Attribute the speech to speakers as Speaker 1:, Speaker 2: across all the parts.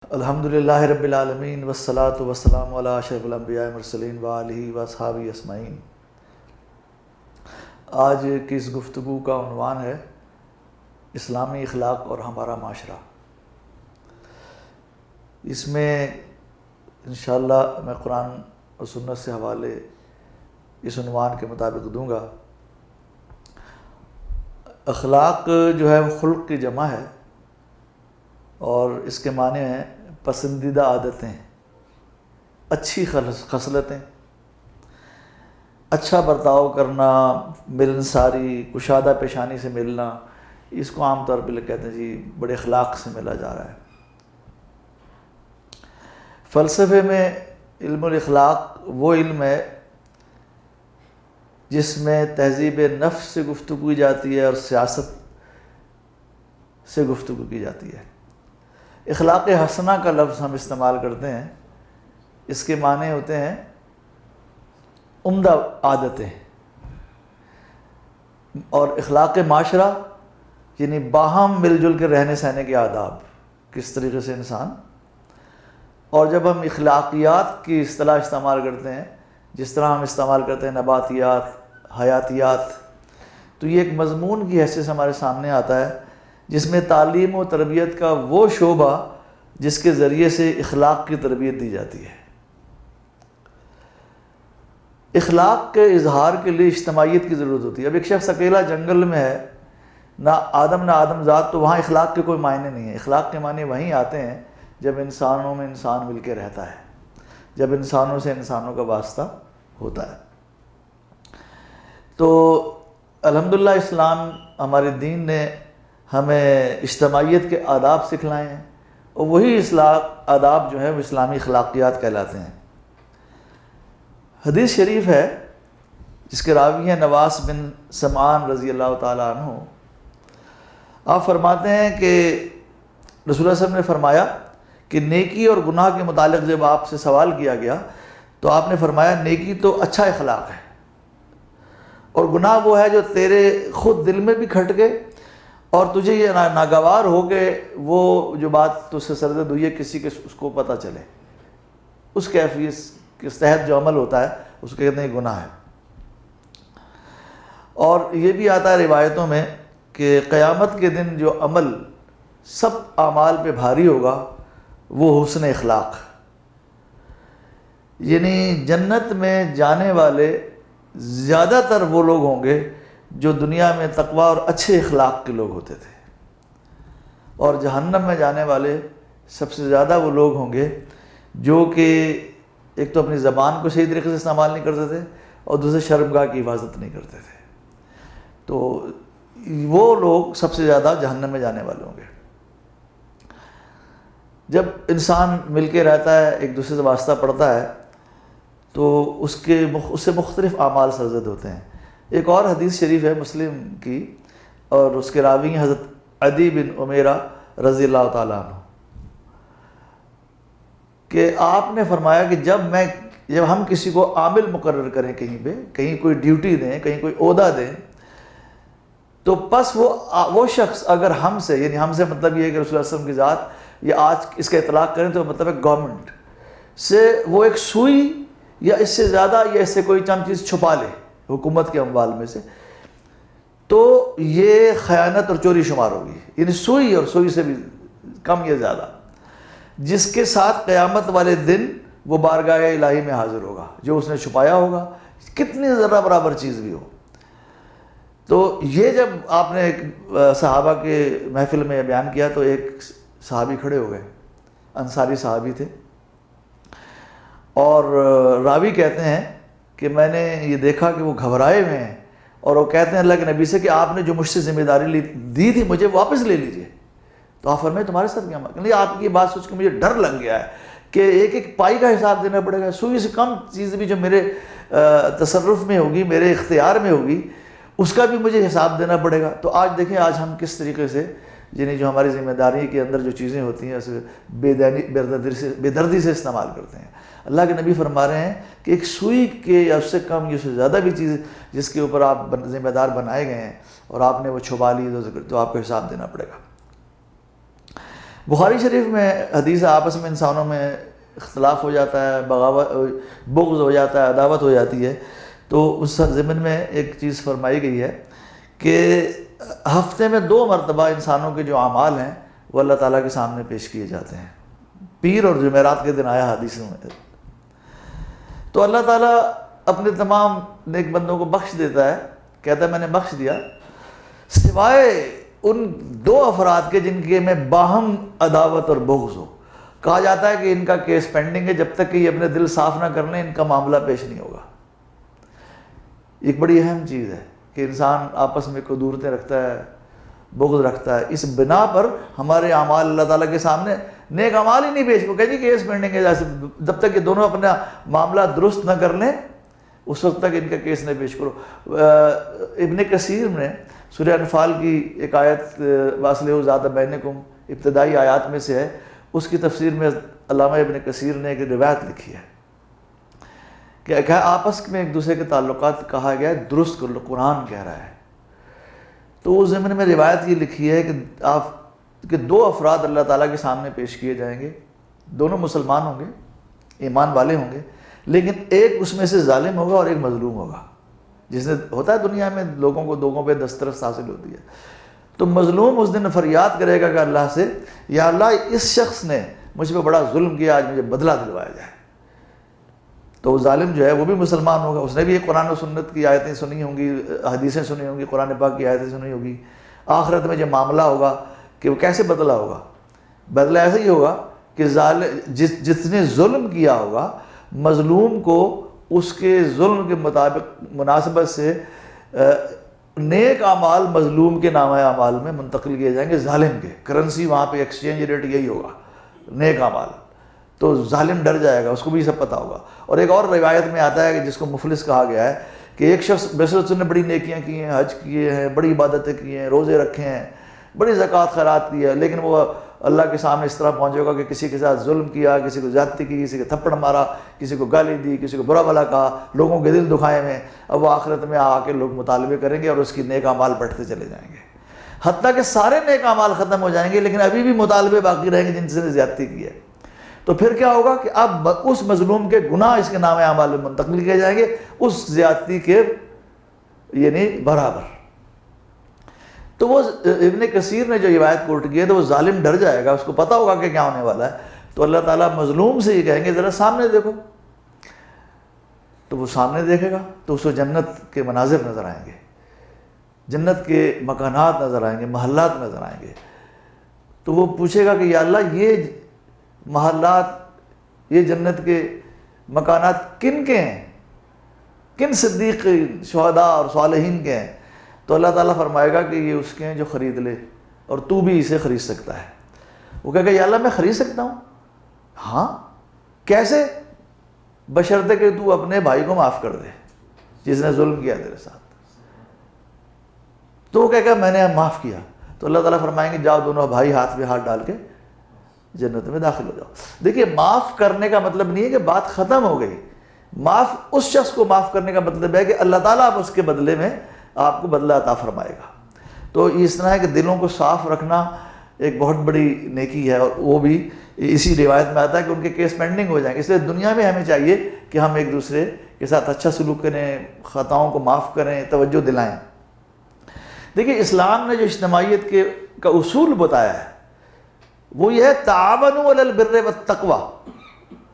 Speaker 1: الحمدللہ رب العالمین والصلاة والسلام علی اشرف الانبیاء والمرسلین وآلہ واصحابہ اجمعین۔ آج کی اس گفتگو کا عنوان ہے اسلامی اخلاق اور ہمارا معاشرہ۔ اس میں انشاءاللہ میں قرآن اور سنت سے حوالے اس عنوان کے مطابق دوں گا۔ اخلاق جو ہے وہ خلق کی جمع ہے اور اس کے معنی ہیں پسندیدہ عادتیں، اچھی خصلتیں، اچھا برتاؤ کرنا، ملنساری، کشادہ پیشانی سے ملنا، اس کو عام طور پہ کہتے ہیں جی بڑے اخلاق سے ملا جا رہا ہے۔ فلسفے میں علم الاخلاق وہ علم ہے جس میں تہذیب نفس سے گفتگو کی جاتی ہے اور سیاست سے گفتگو کی جاتی ہے۔ اخلاق حسنہ کا لفظ ہم استعمال کرتے ہیں، اس کے معنی ہوتے ہیں عمدہ عادتیں، اور اخلاق معاشرہ یعنی باہم مل جل کے رہنے سہنے کے آداب، کس طریقے سے انسان۔ اور جب ہم اخلاقیات کی اصطلاح استعمال کرتے ہیں، جس طرح ہم استعمال کرتے ہیں نباتیات، حیاتیات، تو یہ ایک مضمون کی حیثیت سے ہمارے سامنے آتا ہے جس میں تعلیم و تربیت کا وہ شعبہ جس کے ذریعے سے اخلاق کی تربیت دی جاتی ہے۔ اخلاق کے اظہار کے لیے اجتماعیت کی ضرورت ہوتی ہے۔ اب ایک شخص اکیلا جنگل میں ہے، نہ آدم ذات، تو وہاں اخلاق کے کوئی معنی نہیں ہے۔ اخلاق کے معنی وہیں آتے ہیں جب انسانوں میں انسان مل کے رہتا ہے، جب انسانوں سے انسانوں کا واسطہ ہوتا ہے۔ تو الحمدللہ اسلام، ہمارے دین نے ہمیں اجتماعیت کے آداب سکھلائے ہیں، اور وہی آداب جو ہیں وہ اسلامی اخلاقیات کہلاتے ہیں۔ حدیث شریف ہے جس کے راوی ہیں نواس بن سمعان رضی اللہ تعالیٰ عنہ۔ آپ فرماتے ہیں کہ رسول اللہ صلی اللہ علیہ وسلم نے فرمایا کہ نیکی اور گناہ کے متعلق جب آپ سے سوال کیا گیا تو آپ نے فرمایا نیکی تو اچھا اخلاق ہے، اور گناہ وہ ہے جو تیرے خود دل میں بھی کھٹ گئے اور تجھے یہ ناگوار ہو کہ وہ جو بات تجھ سے سرزد ہوئی ہے کسی کے اس کو پتہ چلے، اس کیفیت کے تحت جو عمل ہوتا ہے اس کو کہتے ہیں گناہ ہے۔ اور یہ بھی آتا ہے روایتوں میں کہ قیامت کے دن جو عمل سب اعمال پہ بھاری ہوگا وہ حسن اخلاق، یعنی جنت میں جانے والے زیادہ تر وہ لوگ ہوں گے جو دنیا میں تقوی اور اچھے اخلاق کے لوگ ہوتے تھے، اور جہنم میں جانے والے سب سے زیادہ وہ لوگ ہوں گے جو کہ ایک تو اپنی زبان کو صحیح طریقے سے استعمال نہیں کرتے تھے اور دوسرے شرمگاہ کی حفاظت نہیں کرتے تھے، تو وہ لوگ سب سے زیادہ جہنم میں جانے والے ہوں گے۔ جب انسان مل کے رہتا ہے، ایک دوسرے سے واسطہ پڑتا ہے، تو اس سے مختلف اعمال سرزد ہوتے ہیں۔ ایک اور حدیث شریف ہے مسلم کی، اور اس کے راوی ہیں حضرت عدی بن عمیرہ رضی اللہ تعالیٰ عنہ، کہ آپ نے فرمایا کہ جب ہم کسی کو عامل مقرر کریں کہیں پہ، کہیں کوئی ڈیوٹی دیں، کہیں کوئی عہدہ دیں، تو پس وہ شخص اگر ہم سے، یعنی ہم سے مطلب یہ ہے کہ رسول اللہ صلی اللہ علیہ وسلم کی ذات، یا آج اس کا اطلاق کریں تو مطلب ہے گورنمنٹ سے، وہ ایک سوئی یا اس سے زیادہ یا اس سے کوئی چند چیز چھپا لے حکومت کے اموال میں سے، تو یہ خیانت اور چوری شمار ہوگی، یعنی سوئی اور سوئی سے بھی کم یا زیادہ، جس کے ساتھ قیامت والے دن وہ بارگاہ الہی میں حاضر ہوگا، جو اس نے چھپایا ہوگا، کتنی ذرہ برابر چیز بھی ہو۔ تو یہ جب آپ نے ایک صحابہ کے محفل میں بیان کیا تو ایک صحابی کھڑے ہو گئے، انصاری صحابی تھے، اور راوی کہتے ہیں کہ میں نے یہ دیکھا کہ وہ گھبرائے ہوئے ہیں، اور وہ کہتے ہیں اللہ کے نبی سے کہ آپ نے جو مجھ سے ذمہ داری دی تھی مجھے واپس لے لیجئے۔ تو آپ فرمائے تمہارے ساتھ کیا نہیں، آپ کی بات سوچ کے مجھے ڈر لگ گیا ہے کہ ایک ایک پائی کا حساب دینا پڑے گا، سوئی سے کم چیز بھی جو میرے تصرف میں ہوگی، میرے اختیار میں ہوگی، اس کا بھی مجھے حساب دینا پڑے گا۔ تو آج دیکھیں آج ہم کس طریقے سے، یعنی جو ہماری ذمہ داری کے اندر جو چیزیں ہوتی ہیں اسے بے دردی سے استعمال کرتے ہیں۔ اللہ کے نبی فرما رہے ہیں کہ ایک سوئی کے یا اس سے کم یا اس سے زیادہ بھی چیز جس کے اوپر آپ ذمہ دار بنائے گئے ہیں اور آپ نے وہ چھپا لی تو آپ کو حساب دینا پڑے گا۔ بخاری شریف میں حدیث آپس میں انسانوں میں اختلاف ہو جاتا ہے، بغاوت، بغض ہو جاتا ہے، عداوت ہو جاتی ہے، تو اس ضمن میں ایک چیز فرمائی گئی ہے کہ ہفتے میں 2 مرتبہ انسانوں کے جو اعمال ہیں وہ اللہ تعالیٰ کے سامنے پیش کیے جاتے ہیں، پیر اور جمعرات کے دن آیا حدیثوں میں۔ تو اللہ تعالیٰ اپنے تمام نیک بندوں کو بخش دیتا ہے، کہتا ہے میں نے بخش دیا، سوائے ان 2 افراد کے جن کے میں باہم عداوت اور بغض ہو۔ کہا جاتا ہے کہ ان کا کیس پینڈنگ ہے، جب تک کہ یہ اپنے دل صاف نہ کر لیں ان کا معاملہ پیش نہیں ہوگا۔ ایک بڑی اہم چیز ہے کہ انسان آپس میں قدورتیں رکھتا ہے، بغض رکھتا ہے، اس بنا پر ہمارے اعمال اللہ تعالیٰ کے سامنے نیک اعمال ہی نہیں پیش ہو، کہ کیس پینڈنگ ہے، جیسے جب تک کہ دونوں اپنا معاملہ درست نہ کر لیں اس وقت تک ان کا کیس نہیں پیش کرو۔ ابن کثیر نے سورہ انفال کی ایک آیت واصلحوا ذات بینکم ابتدائی آیات میں سے ہے، اس کی تفسیر میں علامہ ابن کثیر نے ایک روایت لکھی ہے کہ آپس میں ایک دوسرے کے تعلقات کہا گیا ہے درست کر لو، قرآن کہہ رہا ہے۔ تو اس ضمن میں روایت یہ لکھی ہے کہ 2 افراد اللہ تعالیٰ کے سامنے پیش کیے جائیں گے، دونوں مسلمان ہوں گے، ایمان والے ہوں گے، لیکن ایک اس میں سے ظالم ہوگا اور ایک مظلوم ہوگا، جس نے ہوتا ہے دنیا میں لوگوں کو لوگوں پہ دسترس حاصل ہوتی ہے۔ تو مظلوم اس دن فریاد کرے گا کہ اللہ سے، یا اللہ اس شخص نے مجھ پہ بڑا ظلم کیا، آج مجھے بدلہ دلوایا جائے۔ تو وہ ظالم جو ہے وہ بھی مسلمان ہوگا، اس نے بھی قرآن و سنت کی آیتیں سنی ہوں گی، حدیثیں سنی ہوں گی، قرآن پاک کی آیتیں سنی ہوگی۔ آخرت میں جو معاملہ ہوگا کہ وہ کیسے بدلہ ہوگا، بدلہ ایسا ہی ہوگا کہ جس نے ظلم کیا ہوگا مظلوم کو اس کے ظلم کے مطابق مناسبت سے نیک اعمال مظلوم کے نامہ اعمال میں منتقل کیے جائیں گے، ظالم کے کرنسی وہاں پہ ایکسچینج ریٹ یہی ہوگا نیک اعمال۔ تو ظالم ڈر جائے گا، اس کو بھی سب پتہ ہوگا۔ اور ایک اور روایت میں آتا ہے کہ جس کو مفلس کہا گیا ہے کہ ایک شخص ویسے اس نے بڑی نیکیاں کی ہیں، حج کیے ہیں، بڑی عبادتیں کی ہیں، روزے رکھے ہیں، بڑی زکوٰۃ خیرات کی ہے، لیکن وہ اللہ کے سامنے اس طرح پہنچے گا کہ کسی کے ساتھ ظلم کیا، کسی کو زیادتی کی، کسی کو تھپڑ مارا، کسی کو گالی دی، کسی کو برا بھلا کہا، لوگوں کے دل دکھائے ہوئے۔ اب وہ آخرت میں آ کے لوگ مطالبے کریں گے اور اس کی نیک اعمال بڑھتے چلے جائیں گے، حتیٰ کہ سارے نیک اعمال ختم ہو جائیں گے، لیکن ابھی بھی مطالبے باقی رہیں گے جن سے زیادتی کی ہے۔ تو پھر کیا ہوگا کہ اب اس مظلوم کے گناہ اس کے نام اعمال میں منتقل کیے جائیں گے اس زیادتی کے یعنی برابر۔ تو وہ ابن کثیر نے جو روایت کوٹ کی ہے تو وہ ظالم ڈر جائے گا، اس کو پتہ ہوگا کہ کیا ہونے والا ہے۔ تو اللہ تعالیٰ مظلوم سے یہ کہیں گے ذرا سامنے دیکھو، تو وہ سامنے دیکھے گا تو اس کو جنت کے مناظر نظر آئیں گے، جنت کے مکانات نظر آئیں گے، محلات نظر آئیں گے۔ تو وہ پوچھے گا کہ یا اللہ یہ محلات، یہ جنت کے مکانات کن کے ہیں، کن صدیق، شہداء اور صالحین کے ہیں؟ تو اللہ تعالیٰ فرمائے گا کہ یہ اس کے ہیں جو خرید لے، اور تو بھی اسے خرید سکتا ہے۔ وہ کہے گا یا اللہ میں خرید سکتا ہوں؟ ہاں، کیسے؟ بشرطے کہ تو اپنے بھائی کو معاف کر دے جس نے ظلم کیا تیرے ساتھ۔ تو وہ کہے گا میں نے معاف کیا۔ تو اللہ تعالیٰ فرمائیں گے جاؤ دونوں بھائی ہاتھ پہ ہاتھ ڈال کے جنت میں داخل ہو جاؤ۔ دیکھیے معاف کرنے کا مطلب نہیں ہے کہ بات ختم ہو گئی، معاف اس شخص کو معاف کرنے کا مطلب ہے کہ اللہ تعالیٰ اب اس کے بدلے میں آپ کو بدلہ عطا فرمائے گا۔ تو اس طرح ہے کہ دلوں کو صاف رکھنا ایک بہت بڑی نیکی ہے، اور وہ بھی اسی روایت میں آتا ہے کہ ان کے کیس پینڈنگ ہو جائیں گے۔ اس لیے دنیا میں ہمیں چاہیے کہ ہم ایک دوسرے کے ساتھ اچھا سلوک کریں، خطاؤں کو معاف کریں، توجہ دلائیں۔ دیکھیے اسلام نے جو اجتماعیت کا اصول بتایا ہے وہ یہ ہے تعاونوا علی البر والتقوی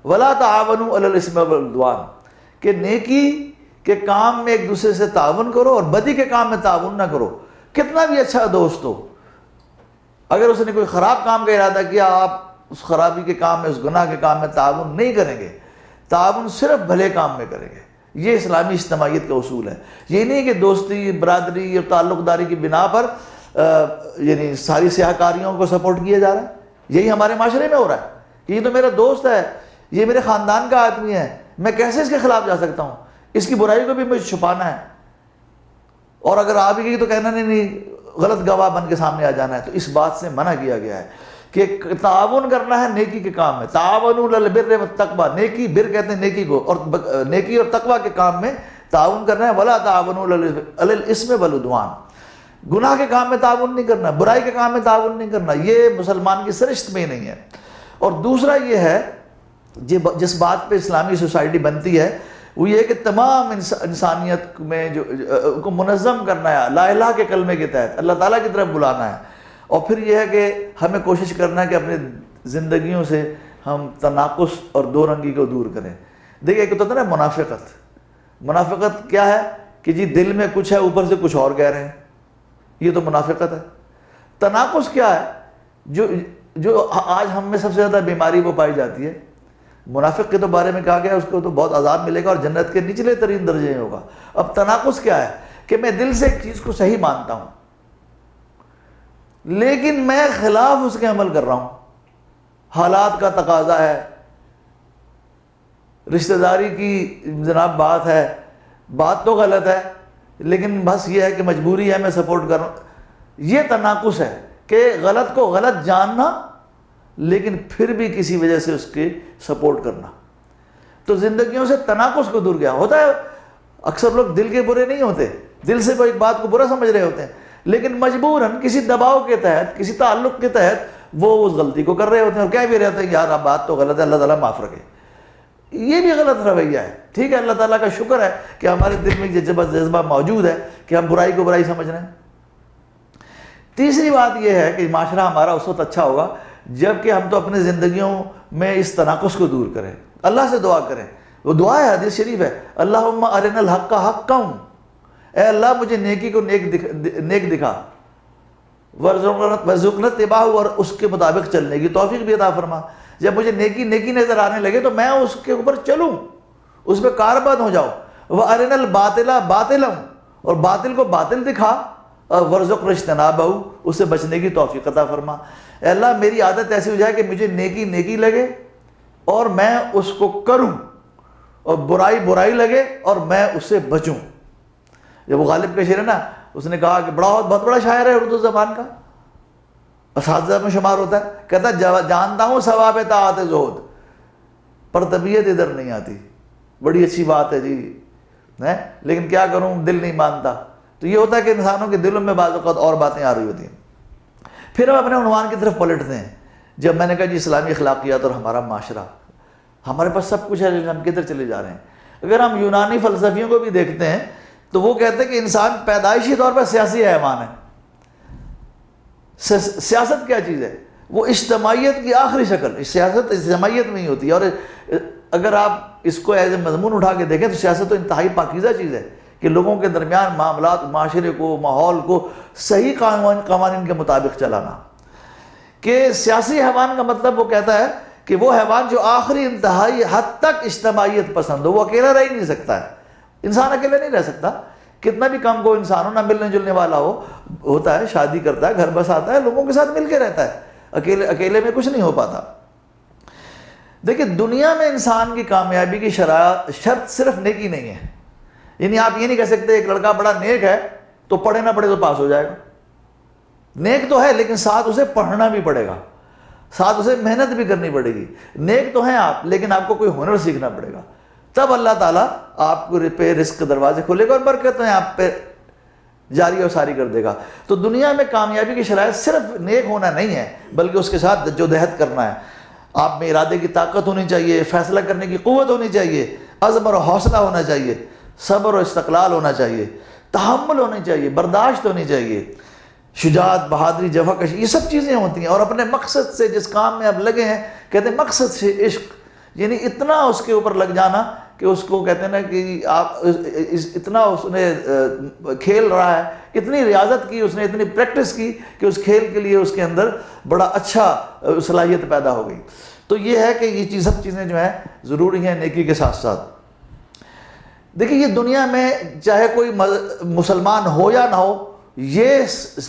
Speaker 1: ولا تعاونوا علی الاثم والعدوان، کہ نیکی کے کام میں ایک دوسرے سے تعاون کرو اور بدی کے کام میں تعاون نہ کرو۔ کتنا بھی اچھا دوست ہو، اگر اس نے کوئی خراب کام کا ارادہ کیا، آپ اس خرابی کے کام میں، اس گناہ کے کام میں تعاون نہیں کریں گے، تعاون صرف بھلے کام میں کریں گے۔ یہ اسلامی اجتماعیت کا اصول ہے۔ یہ نہیں کہ دوستی، برادری اور تعلق داری کی بنا پر یعنی ساری سیاہ کاریوں کو سپورٹ کیا جا رہا ہے۔ یہی ہمارے معاشرے میں ہو رہا ہے کہ یہ تو میرا دوست ہے، یہ میرے خاندان کا آدمی ہے، میں کیسے اس کے خلاف جا سکتا ہوں، اس کی برائی کو بھی مجھے چھپانا ہے، اور اگر آ بھی گئی تو کہنا نہیں غلط گواہ بن کے سامنے آ جانا ہے۔ تو اس بات سے منع کیا گیا ہے کہ تعاون کرنا ہے نیکی کے کام میں، تعاونوا علی البر والتقوی، نیکی، بر کہتے ہیں نیکی کو، اور نیکی اور تقوی کے کام میں تعاون کرنا ہے، ولا تعاونوا علی الاثم والعدوان۔ گناہ کے کام میں تعاون نہیں کرنا، برائی کے کام میں تعاون نہیں کرنا، یہ مسلمان کی سرشت میں ہی نہیں ہے۔ اور دوسرا یہ ہے جس بات پہ اسلامی سوسائٹی بنتی ہے وہ یہ کہ تمام انسانیت میں جو کو منظم کرنا ہے، لا الہ کے کلمے کے تحت اللہ تعالیٰ کی طرف بلانا ہے، اور پھر یہ ہے کہ ہمیں کوشش کرنا ہے کہ اپنی زندگیوں سے ہم تناقض اور دو رنگی کو دور کریں۔ دیکھیں ایک تو ہوتا ہے نا منافقت، منافقت کیا ہے کہ جی دل میں کچھ ہے اوپر سے کچھ اور کہہ رہے ہیں، یہ تو منافقت ہے۔ تناقض کیا ہے جو آج ہم میں سب سے زیادہ بیماری وہ پائی جاتی ہے۔ منافق کے تو بارے میں کہا گیا ہے اس کو تو بہت عذاب ملے گا اور جنت کے نچلے ترین درجے میں ہوگا۔ اب تناقض کیا ہے کہ میں دل سے ایک چیز کو صحیح مانتا ہوں لیکن میں خلاف اس کے عمل کر رہا ہوں، حالات کا تقاضا ہے، رشتہ داری کی جناب بات ہے، بات تو غلط ہے لیکن بس یہ ہے کہ مجبوری ہے میں سپورٹ کر رہا ہوں۔ یہ تناقض ہے کہ غلط کو غلط جاننا لیکن پھر بھی کسی وجہ سے اس کی سپورٹ کرنا۔ تو زندگیوں سے تناقض کو دور گیا ہوتا ہے۔ اکثر لوگ دل کے برے نہیں ہوتے، دل سے وہ ایک بات کو برا سمجھ رہے ہوتے ہیں لیکن مجبوراً کسی دباؤ کے تحت، کسی تعلق کے تحت وہ اس غلطی کو کر رہے ہوتے ہیں اور کہہ بھی رہے ہوتے ہیں یار اب بات تو غلط ہے، اللہ تعالیٰ معاف رکھے۔ یہ بھی غلط رویہ ہے۔ ٹھیک ہے، اللہ تعالیٰ کا شکر ہے کہ ہمارے دل میں یہ جذبہ موجود ہے کہ ہم برائی کو برائی سمجھ رہے ہیں۔ تیسری بات یہ ہے کہ معاشرہ ہمارا اس وقت اچھا ہوگا جب کہ ہم تو اپنی زندگیوں میں اس تناقض کو دور کریں، اللہ سے دعا کریں۔ وہ دعا ہے، حدیث شریف ہے، اللہم ارنا الحق حقا، اے اللہ مجھے نیکی کو نیک دکھا، وارزقنا اتباعہ، اور اس کے مطابق چلنے کی توفیق بھی عطا فرما۔ جب مجھے نیکی نظر آنے لگے تو میں اس کے اوپر چلوں، اس پہ کاربند ہو جاؤ۔ وارنا الباطل باطلا، اور باطل کو باطل دکھا، اور وارزقنا اجتنابہ، اس سے بچنے کی توفیق عطا فرما۔ اے اللہ میری عادت ایسی ہو جائے کہ مجھے نیکی لگے اور میں اس کو کروں، اور برائی لگے اور میں اس سے بچوں۔ جب وہ غالب کا شعر ہے نا، اس نے کہا کہ بہت بڑا شاعر ہے اردو زبان کا، اساتذہ میں شمار ہوتا ہے، کہتا ہے جانتا ہوں ثواب طاعت زہد پر طبیعت ادھر نہیں آتی۔ بڑی اچھی بات ہے جی، لیکن کیا کروں دل نہیں مانتا۔ تو یہ ہوتا ہے کہ انسانوں کے دلوں میں بعض اوقات اور باتیں آ رہی ہوتی ہیں۔ پھر ہم اپنے عنوان کی طرف پلٹتے ہیں۔ جب میں نے کہا جی اسلامی اخلاقیات اور ہمارا معاشرہ، ہمارے پاس سب کچھ ہے لیکن ہم کدھر چلے جا رہے ہیں۔ اگر ہم یونانی فلسفیوں کو بھی دیکھتے ہیں تو وہ کہتے ہیں کہ انسان پیدائشی طور پر سیاسی حیوان ہے۔ سیاست کیا چیز ہے؟ وہ اجتماعیت کی آخری شکل، سیاست اجتماعیت میں ہی ہوتی ہے۔ اور اگر آپ اس کو ایز اے مضمون اٹھا کے دیکھیں تو سیاست تو انتہائی پاکیزہ چیز ہے کہ لوگوں کے درمیان معاملات، معاشرے کو، ماحول کو صحیح قوانین کے مطابق چلانا۔ کہ سیاسی حیوان کا مطلب وہ کہتا ہے کہ وہ حیوان جو آخری انتہائی حد تک اجتماعیت پسند ہو، وہ اکیلا رہ ہی نہیں سکتا ہے۔ انسان اکیلے نہیں رہ سکتا، کتنا بھی کم کو انسان ہو، نہ ملنے جلنے والا ہوتا ہے، شادی کرتا ہے، گھر بس آتا ہے، لوگوں کے ساتھ مل کے رہتا ہے، اکیلے میں کچھ نہیں ہو پاتا۔ دیکھیں دنیا میں انسان کی کامیابی کی شرط صرف نیکی نہیں ہے۔ یعنی آپ یہ نہیں کہہ سکتے ایک لڑکا بڑا نیک ہے تو پڑھے نہ پڑھے تو پاس ہو جائے گا۔ نیک تو ہے لیکن ساتھ اسے پڑھنا بھی پڑے گا، ساتھ اسے محنت بھی کرنی پڑے گی۔ نیک تو ہیں آپ لیکن آپ کو کوئی ہنر سیکھنا پڑے گا، تب اللہ تعالیٰ آپ کو پہ رزق کے دروازے کھولے گا اور برکتیں آپ پہ جاری اور ساری کر دے گا۔ تو دنیا میں کامیابی کی شرائط صرف نیک ہونا نہیں ہے بلکہ اس کے ساتھ جدوجہد کرنا ہے۔ آپ میں ارادے کی طاقت ہونی چاہیے، فیصلہ کرنے کی قوت ہونی چاہیے، عزم اور حوصلہ ہونا چاہیے، صبر اور استقلال ہونا چاہیے، تحمل ہونی چاہیے، برداشت ہونی چاہیے، شجاعت، بہادری، جفاکشی، یہ سب چیزیں ہوتی ہیں۔ اور اپنے مقصد سے جس کام میں اب لگے ہیں، کہتے ہیں مقصد سے عشق، یعنی اتنا اس کے اوپر لگ جانا کہ اس کو کہتے ہیں نا کہ آپ اتنا اس نے کھیل رہا ہے، اتنی ریاضت کی اس نے، اتنی پریکٹس کی کہ اس کھیل کے لیے اس کے اندر بڑا اچھا صلاحیت پیدا ہو گئی۔ تو یہ ہے کہ یہ سب چیزیں جو ہیں ضروری ہیں نیکی کے ساتھ ساتھ۔ دیکھیں یہ دنیا میں چاہے کوئی مسلمان ہو یا نہ ہو، یہ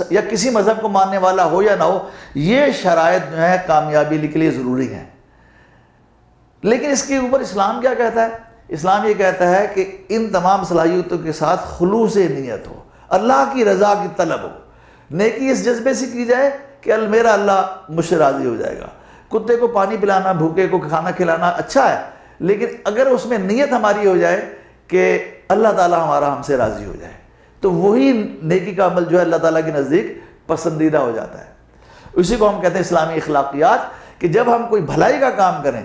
Speaker 1: یا کسی مذہب کو ماننے والا ہو یا نہ ہو، یہ شرائط جو ہے کامیابی کے لیے ضروری ہیں۔ لیکن اس کے اوپر اسلام کیا کہتا ہے؟ اسلام یہ کہتا ہے کہ ان تمام صلاحیتوں کے ساتھ خلوص نیت ہو، اللہ کی رضا کی طلب ہو، نیکی اس جذبے سے کی جائے کہ میرا اللہ مجھ سے راضی ہو جائے گا۔ کتے کو پانی پلانا، بھوکے کو کھانا کھلانا اچھا ہے، لیکن اگر اس میں نیت ہماری ہو جائے کہ اللہ تعالیٰ ہم سے راضی ہو جائے، تو وہی نیکی کا عمل جو ہے اللہ تعالیٰ کے نزدیک پسندیدہ ہو جاتا ہے۔ اسی کو ہم کہتے ہیں اسلامی اخلاقیات، کہ جب ہم کوئی بھلائی کا کام کریں،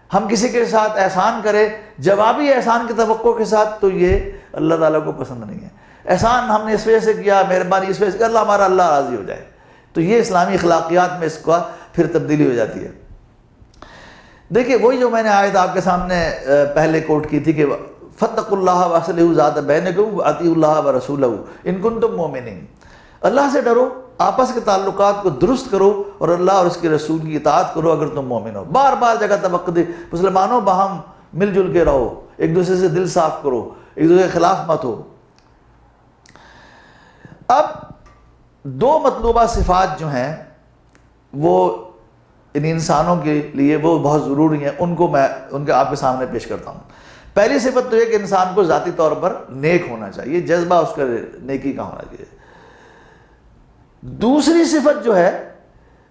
Speaker 1: ہم کسی کے ساتھ احسان کریں جوابی احسان کی توقع کے ساتھ، تو یہ اللہ تعالیٰ کو پسند نہیں ہے۔ احسان ہم نے اس وجہ سے کیا، مہربانی اس وجہ سے اللہ ہمارا اللہ راضی ہو جائے، تو یہ اسلامی اخلاقیات میں اس کا پھر تبدیلی ہو جاتی ہے۔ دیکھیے وہی جو میں نے آیت آپ کے سامنے پہلے کوٹ کی تھی کہ فَاتَّقُوا اللَّهَ وَأَصْلِحُوا ذَاتَ بَيْنِكُمْ وَأَطِیعُوا اللَّهَ وَرَسُولَهُ إِن كُنتُم مُؤْمِنِینَ، اللہ سے ڈرو، آپس کے تعلقات کو درست کرو اور اللہ اور اس کے رسول کی اطاعت کرو اگر تم مومن ہو۔ بار بار جگہ توقع دی، مسلمانوں باہم مل جل کے رہو، ایک دوسرے سے دل صاف کرو، ایک دوسرے کے خلاف مت ہو۔ اب دو مطلوبہ صفات جو ہیں وہ ان انسانوں کے لیے وہ بہت ضروری ہیں، ان کو میں ان کے آپ کے سامنے پیش کرتا ہوں۔ پہلی صفت تو یہ کہ انسان کو ذاتی طور پر نیک ہونا چاہیے، جذبہ اس کا نیکی کا ہونا چاہیے۔ دوسری صفت جو ہے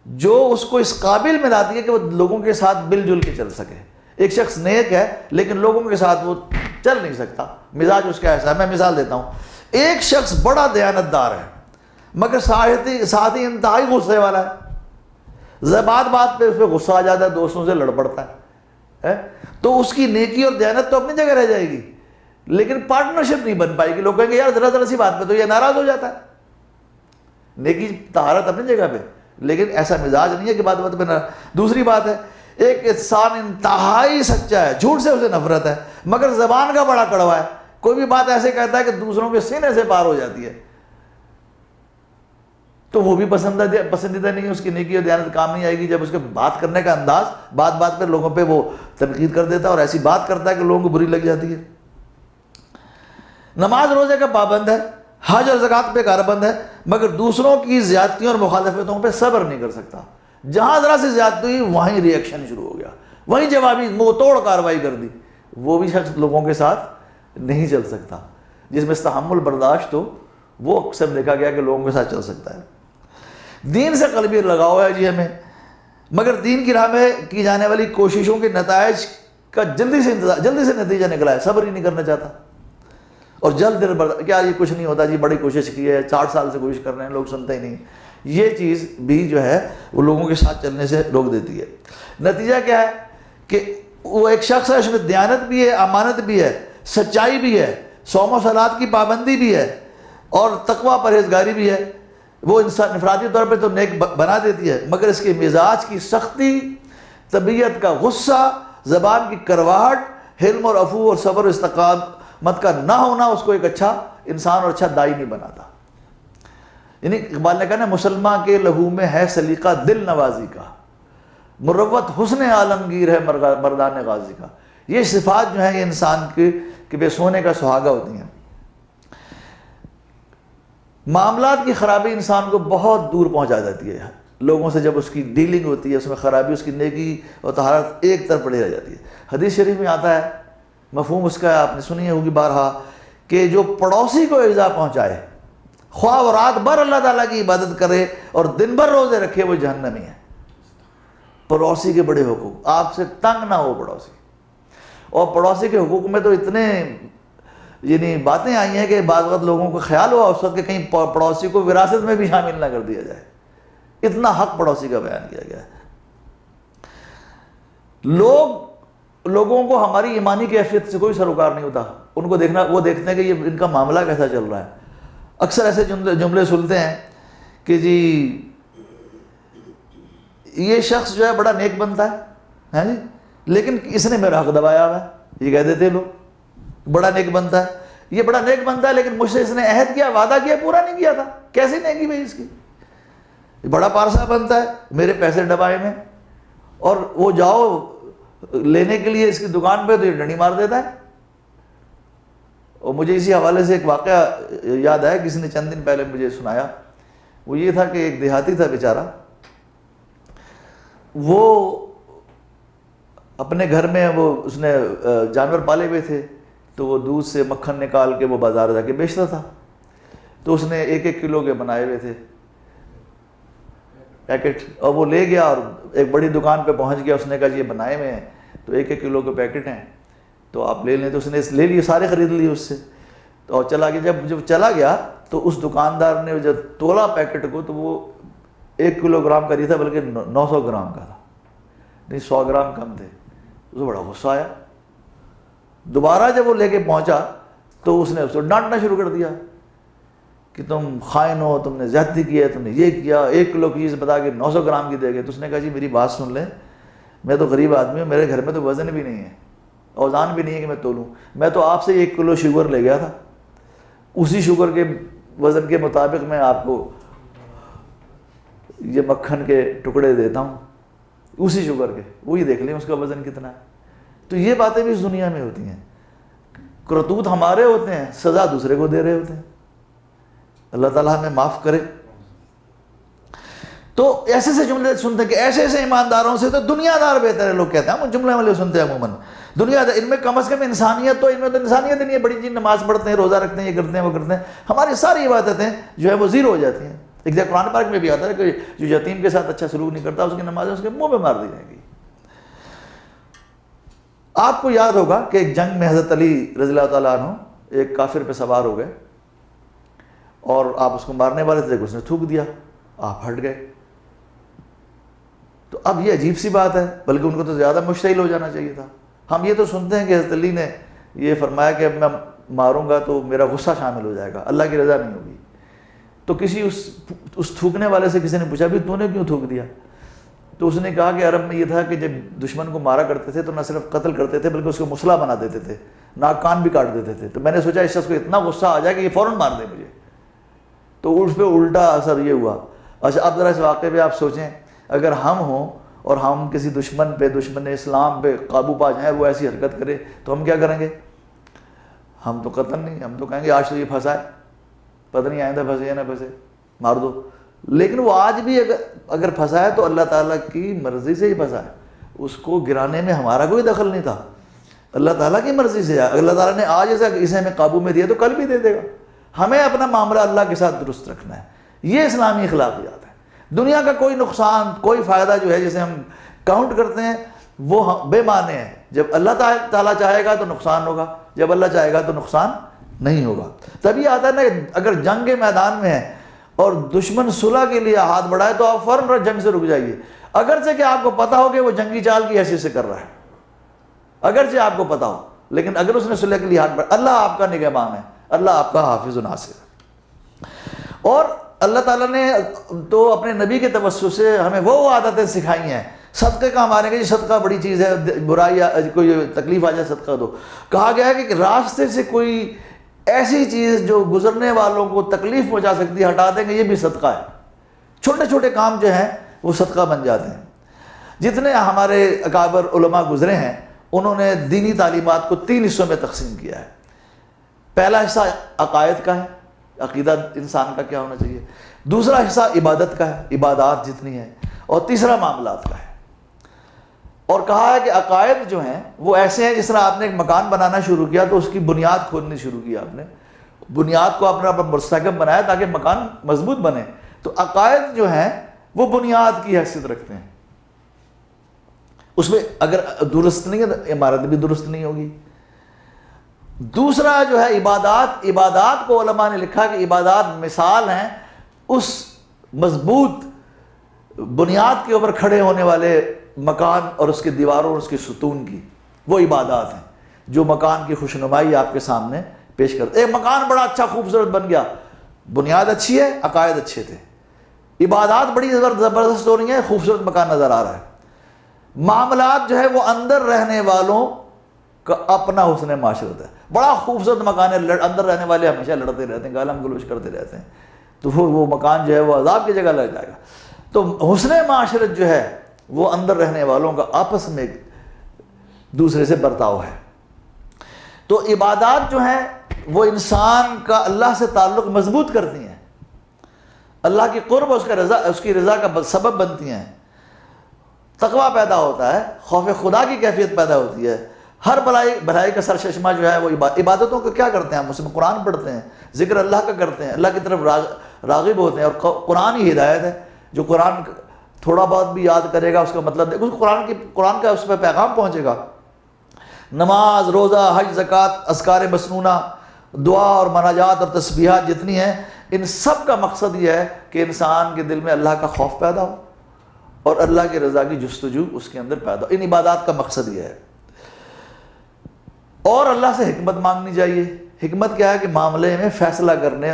Speaker 1: جو اس کو اس قابل ملاتی ہے کہ وہ لوگوں کے ساتھ مل جل کے چل سکے۔ ایک شخص نیک ہے لیکن لوگوں کے ساتھ وہ چل نہیں سکتا، مزاج اس کا ایسا ہے۔ میں مثال دیتا ہوں، ایک شخص بڑا دیانتدار ہے مگر ساتھ ہی انتہائی غصے والا ہے، بات بات پہ اس پہ غصہ آ جاتا ہے، دوستوں سے لڑ پڑتا ہے، تو اس کی نیکی اور دیانت تو اپنی جگہ رہ جائے گی لیکن پارٹنرشپ نہیں بن پائے گی۔ لوگ کہیں گے یار ذرا ذرا سی بات پہ تو یہ ناراض ہو جاتا ہے۔ نیکی طہارت اپنی جگہ پہ، لیکن ایسا مزاج نہیں ہے کہ بات بات پہ ناراض۔ دوسری بات ہے، ایک انسان انتہائی سچا ہے، جھوٹ سے اسے نفرت ہے مگر زبان کا بڑا کڑوا ہے، کوئی بھی بات ایسے کہتا ہے کہ دوسروں کے سینے سے پار ہو جاتی ہے، تو وہ بھی پسندیدہ نہیں ہے، اس کی نیکی اور دیانت کام نہیں آئے گی۔ جب اس کے بات کرنے کا انداز بات بات پہ لوگوں پہ وہ تنقید کر دیتا ہے اور ایسی بات کرتا ہے کہ لوگوں کو بری لگ جاتی ہے۔ نماز روزے کا پابند ہے، حج اور زکوٰۃ پہ کاربند ہے مگر دوسروں کی زیادتیوں اور مخالفتوں پہ صبر نہیں کر سکتا۔ جہاں ذرا سی زیادتی ہوئی وہیں ری ایکشن شروع ہو گیا، وہیں جوابی منہ توڑ کارروائی کر دی۔ وہ بھی شخص لوگوں کے ساتھ نہیں چل سکتا۔ جس میں تحمل برداشت ہو وہ اکثر دیکھا گیا کہ لوگوں کے ساتھ چل سکتا ہے۔ دین سے قلبی لگاؤ ہے جی ہمیں، مگر دین کی راہ میں کی جانے والی کوششوں کے نتائج کا جلدی سے نتیجہ نکلا ہے، صبر ہی نہیں کرنا چاہتا، اور جلد کیا یہ کچھ نہیں ہوتا جی، بڑی کوشش کی ہے، 60 سال سے کوشش کر رہے ہیں، لوگ سنتے ہی نہیں۔ یہ چیز بھی جو ہے وہ لوگوں کے ساتھ چلنے سے روک دیتی ہے۔ نتیجہ کیا ہے کہ وہ ایک شخص ہے، اس میں دیانت بھی ہے، امانت بھی ہے، سچائی بھی ہے، صوم و صلات کی پابندی بھی ہے اور تقوی پرہیزگاری بھی ہے۔ وہ انسان انفرادی طور پہ تو نیک بنا دیتی ہے مگر اس کے مزاج کی سختی، طبیعت کا غصہ، زبان کی کرواہٹ، حلم اور عفو اور صبر و استقامت کا نہ ہونا اس کو ایک اچھا انسان اور اچھا دائی نہیں بناتا۔ یعنی اقبال نے کہا نا، مسلمان کے لہو میں ہے سلیقہ دل نوازی کا، مروت حسن عالمگیر ہے مردان غازی کا۔ یہ صفات جو ہیں یہ انسان کے بے سونے کا سہاگا ہوتی ہیں۔ معاملات کی خرابی انسان کو بہت دور پہنچا دیتی ہے لوگوں سے، جب اس کی ڈیلنگ ہوتی ہے اس میں خرابی، اس کی نیکی اور طہارت ایک طرف پڑی رہ جاتی ہے۔ حدیث شریف میں آتا ہے، مفہوم اس کا آپ نے سنی ہوگی بارہا، کہ جو پڑوسی کو ایذا پہنچائے، خواہ و رات بھر اللہ تعالیٰ کی عبادت کرے اور دن بھر روزے رکھے، وہ جہنمی ہے۔ پڑوسی کے بڑے حقوق، آپ سے تنگ نہ ہو پڑوسی، اور پڑوسی کے حقوق میں تو اتنے یعنی باتیں آئی ہیں کہ بعض وقت لوگوں کو خیال ہوا اس وقت کہ کہیں پڑوسی کو وراثت میں بھی شامل نہ کر دیا جائے، اتنا حق پڑوسی کا بیان کیا گیا ہے۔ لوگوں کو ہماری ایمانی کیفیت سے کوئی سروکار نہیں ہوتا، ان کو دیکھنا، وہ دیکھتے ہیں کہ یہ ان کا معاملہ کیسا چل رہا ہے۔ اکثر ایسے جملے سنتے ہیں کہ جی یہ شخص جو ہے بڑا نیک بنتا ہے جی، لیکن اس نے میرا حق دبایا ہوا ہے، یہ کہہ دیتے لوگ۔ بڑا نیک بنتا ہے، یہ بڑا نیک بنتا ہے لیکن مجھ سے اس نے عہد کیا، وعدہ کیا، پورا نہیں کیا تھا، کیسی نیکی بھائی اس کی۔ بڑا پارسا بنتا ہے، میرے پیسے ڈبائے میں، اور وہ جاؤ لینے کے لیے اس کی دکان پہ تو یہ ڈنڈی مار دیتا ہے۔ اور مجھے اسی حوالے سے ایک واقعہ یاد آیا، کسی نے چند دن پہلے مجھے سنایا۔ وہ یہ تھا کہ ایک دیہاتی تھا بیچارہ، وہ اپنے گھر میں اس نے جانور پالے ہوئے تھے، تو وہ دودھ سے مکھن نکال کے وہ بازار جا کے بیچتا تھا۔ تو اس نے 1-1 کلو کے بنائے ہوئے تھے پیکٹ، اور وہ لے گیا اور ایک بڑی دکان پہ پہنچ گیا۔ اس نے کہا جی یہ بنائے ہوئے ہیں تو 1-1 کلو کے پیکٹ ہیں تو آپ لے لیں۔ تو اس نے لے لیے، سارے خرید لیے اس سے، اور چلا گیا۔ جب چلا گیا تو اس دکاندار نے جب تولا پیکٹ کو تو وہ 1 کلو گرام کا نہیں تھا بلکہ 900 گرام کا تھا، نہیں 100 گرام کم تھے. اس کو بڑا غصہ آیا. دوبارہ جب وہ لے کے پہنچا تو اس نے اس کو ڈانٹنا شروع کر دیا کہ تم خائن ہو، تم نے زیادتی کی ہے، تم نے یہ کیا، 1 کلو کی چیز بتا کے 900 گرام کی دے گئے. تو اس نے کہا جی میری بات سن لیں، میں تو غریب آدمی ہوں، میرے گھر میں تو وزن بھی نہیں ہے، اوزان بھی نہیں ہے کہ میں تولوں. میں تو آپ سے 1 کلو شوگر لے گیا تھا، اسی شوگر کے وزن کے مطابق میں آپ کو یہ مکھن کے ٹکڑے دیتا ہوں، اسی شوگر کے، وہی دیکھ لیں اس کا وزن کتنا ہے. تو یہ باتیں بھی اس دنیا میں ہوتی ہیں. کرتوت ہمارے ہوتے ہیں، سزا دوسرے کو دے رہے ہوتے ہیں. اللہ تعالیٰ ہمیں معاف کرے. تو ایسے سے جملے سنتے ہیں کہ ایسے ایسے ایمانداروں سے تو دنیا دار بہتر ہے. لوگ کہتے ہیں ہم جملے والے سنتے ہیں عموماً دنیا دار، ان میں کم از کم انسانیت تو، ان میں تو انسانیت نہیں ہے. بڑی چیز نماز پڑھتے ہیں، روزہ رکھتے ہیں، یہ کرتے ہیں وہ کرتے ہیں، ہماری ساری عبادتیں جو ہے وہ زیرو ہو جاتی ہیں. ایک جگہ قرآن پاک میں بھی آتا ہے کہ جو یتیم کے ساتھ اچھا سلوک نہیں کرتا اس کی نمازیں اس کے منہ پہ مار دی جائیں گی. آپ کو یاد ہوگا کہ ایک جنگ میں حضرت علی رضی اللہ تعالیٰ عنہ ایک کافر پہ سوار ہو گئے اور آپ اس کو مارنے والے تھے، اس نے تھوک دیا، آپ ہٹ گئے. تو اب یہ عجیب سی بات ہے، بلکہ ان کو تو زیادہ مشتعل ہو جانا چاہیے تھا. ہم یہ تو سنتے ہیں کہ حضرت علی نے یہ فرمایا کہ اب میں ماروں گا تو میرا غصہ شامل ہو جائے گا، اللہ کی رضا نہیں ہوگی. تو کسی اس تھوکنے والے سے کسی نے پوچھا بھی تو نے کیوں تھوک دیا؟ تو اس نے کہا کہ عرب میں یہ تھا کہ جب دشمن کو مارا کرتے تھے تو نہ صرف قتل کرتے تھے بلکہ اس کو مسلح بنا دیتے تھے، ناک کان بھی کاٹ دیتے تھے. تو میں نے سوچا اس شخص کو اتنا غصہ آ جائے کہ یہ فوراً مار دے مجھے. تو اس پہ الٹا اثر یہ ہوا. اچھا اب ذرا اس واقعے پہ آپ سوچیں، اگر ہم ہوں اور ہم کسی دشمن پہ، دشمن اسلام پہ قابو پا جائیں، وہ ایسی حرکت کرے تو ہم کیا کریں گے؟ ہم تو قتل نہیں، ہم تو کہیں گے آج تو یہ پھنسا ہے، پتہ نہیں آئندہ پھنسے یا نہ پھنسے، مار دو. لیکن وہ آج بھی اگر پھنسا ہے تو اللہ تعالیٰ کی مرضی سے ہی پھنسا ہے، اس کو گرانے میں ہمارا کوئی دخل نہیں تھا، اللہ تعالیٰ کی مرضی سے. اللہ تعالیٰ نے آج اسے ہمیں قابو میں دیا تو کل بھی دے دے گا. ہمیں اپنا معاملہ اللہ کے ساتھ درست رکھنا ہے. یہ اسلامی اخلاقیات ہے. دنیا کا کوئی نقصان، کوئی فائدہ جو ہے جسے ہم کاؤنٹ کرتے ہیں وہ بے معنی ہے. جب اللہ تعالیٰ چاہے گا تو نقصان ہوگا، جب اللہ چاہے گا تو نقصان نہیں ہوگا. تبھی آتا ہے نا اگر جنگ کے میدان میں ہے اور دشمن صلح کے لیے ہاتھ بڑھائے تو آپ فوراً جنگ سے رک جائیے، اگرچہ کہ آپ کو پتا ہو کہ وہ جنگی چال کی حیثیت سے کر رہا ہے، اگرچہ آپ کو پتا ہو، لیکن اگر اس نے صلح کے لیے ہاتھ بڑھایا، اللہ آپ کا نگہبان ہے، اللہ آپ کا حافظ و ناصر ہے. اور اللہ تعالیٰ نے تو اپنے نبی کے توسط سے ہمیں وہ عادتیں سکھائی ہیں. صدقے کا ہمارے کہ صدقہ بڑی چیز ہے، برائی کوئی تکلیف آ جائے صدقہ دو. کہا گیا ہے کہ راستے سے کوئی ایسی چیز جو گزرنے والوں کو تکلیف پہنچا سکتی ہے ہٹا دیں گے، یہ بھی صدقہ ہے. چھوٹے چھوٹے کام جو ہیں وہ صدقہ بن جاتے ہیں. جتنے ہمارے اکابر علماء گزرے ہیں انہوں نے دینی تعلیمات کو 3 حصوں میں تقسیم کیا ہے. پہلا حصہ عقائد کا ہے، عقیدہ انسان کا کیا ہونا چاہیے. دوسرا حصہ عبادت کا ہے، عبادات جتنی ہیں، اور تیسرا معاملات کا ہے. اور کہا ہے کہ عقائد جو ہیں وہ ایسے ہیں جس طرح آپ نے ایک مکان بنانا شروع کیا تو اس کی بنیاد کھودنی شروع کی، آپ نے بنیاد کو اپنا مستحکم بنایا تاکہ مکان مضبوط بنے. تو عقائد جو ہیں وہ بنیاد کی حیثیت رکھتے ہیں. اس میں اگر درست نہیں ہے تو عمارت بھی درست نہیں ہوگی. دوسرا جو ہے عبادات، عبادات کو علماء نے لکھا کہ عبادات مثال ہیں اس مضبوط بنیاد کے اوپر کھڑے ہونے والے مکان اور اس کے دیواروں اور اس کے ستون کی. وہ عبادات ہیں جو مکان کی خوشنمائی آپ کے سامنے پیش کرتے. ایک مکان بڑا اچھا خوبصورت بن گیا، بنیاد اچھی ہے، عقائد اچھے تھے، عبادات بڑی زبردست ہو رہی ہیں، خوبصورت مکان نظر آ رہا ہے. معاملات جو ہے وہ اندر رہنے والوں کا اپنا حسن معاشرت ہے. بڑا خوبصورت مکان ہے، اندر رہنے والے ہمیشہ لڑتے رہتے ہیں، گالم گلوچ کرتے رہتے ہیں، تو وہ مکان جو ہے وہ عذاب کی جگہ لگ جائے گا. تو حسن معاشرت جو ہے وہ اندر رہنے والوں کا آپس میں دوسرے سے برتاؤ ہے. تو عبادات جو ہیں وہ انسان کا اللہ سے تعلق مضبوط کرتی ہیں، اللہ کی قرب اس کی رضا کا سبب بنتی ہیں. تقویٰ پیدا ہوتا ہے، خوف خدا کی کیفیت پیدا ہوتی ہے. ہر بھلائی کا سرچشمہ جو ہے وہ عبادتوں کو کیا کرتے ہیں ہم اس میں قرآن پڑھتے ہیں، ذکر اللہ کا کرتے ہیں، اللہ کی طرف راغب ہوتے ہیں. اور قرآن ہی ہدایت ہے. جو قرآن تھوڑا بہت بھی یاد کرے گا اس کا مطلب دیکھو، قرآن کا اس پہ پیغام پہنچے گا. نماز، روزہ، حج، زکوٰۃ، اذکار مسنونہ، دعا اور مناجات اور تسبیحات جتنی ہیں ان سب کا مقصد یہ ہے کہ انسان کے دل میں اللہ کا خوف پیدا ہو اور اللہ کی رضا کی جستجو اس کے اندر پیدا ہو. ان عبادات کا مقصد یہ ہے. اور اللہ سے حکمت مانگنی چاہیے. حکمت کیا ہے؟ کہ معاملے میں فیصلہ کرنے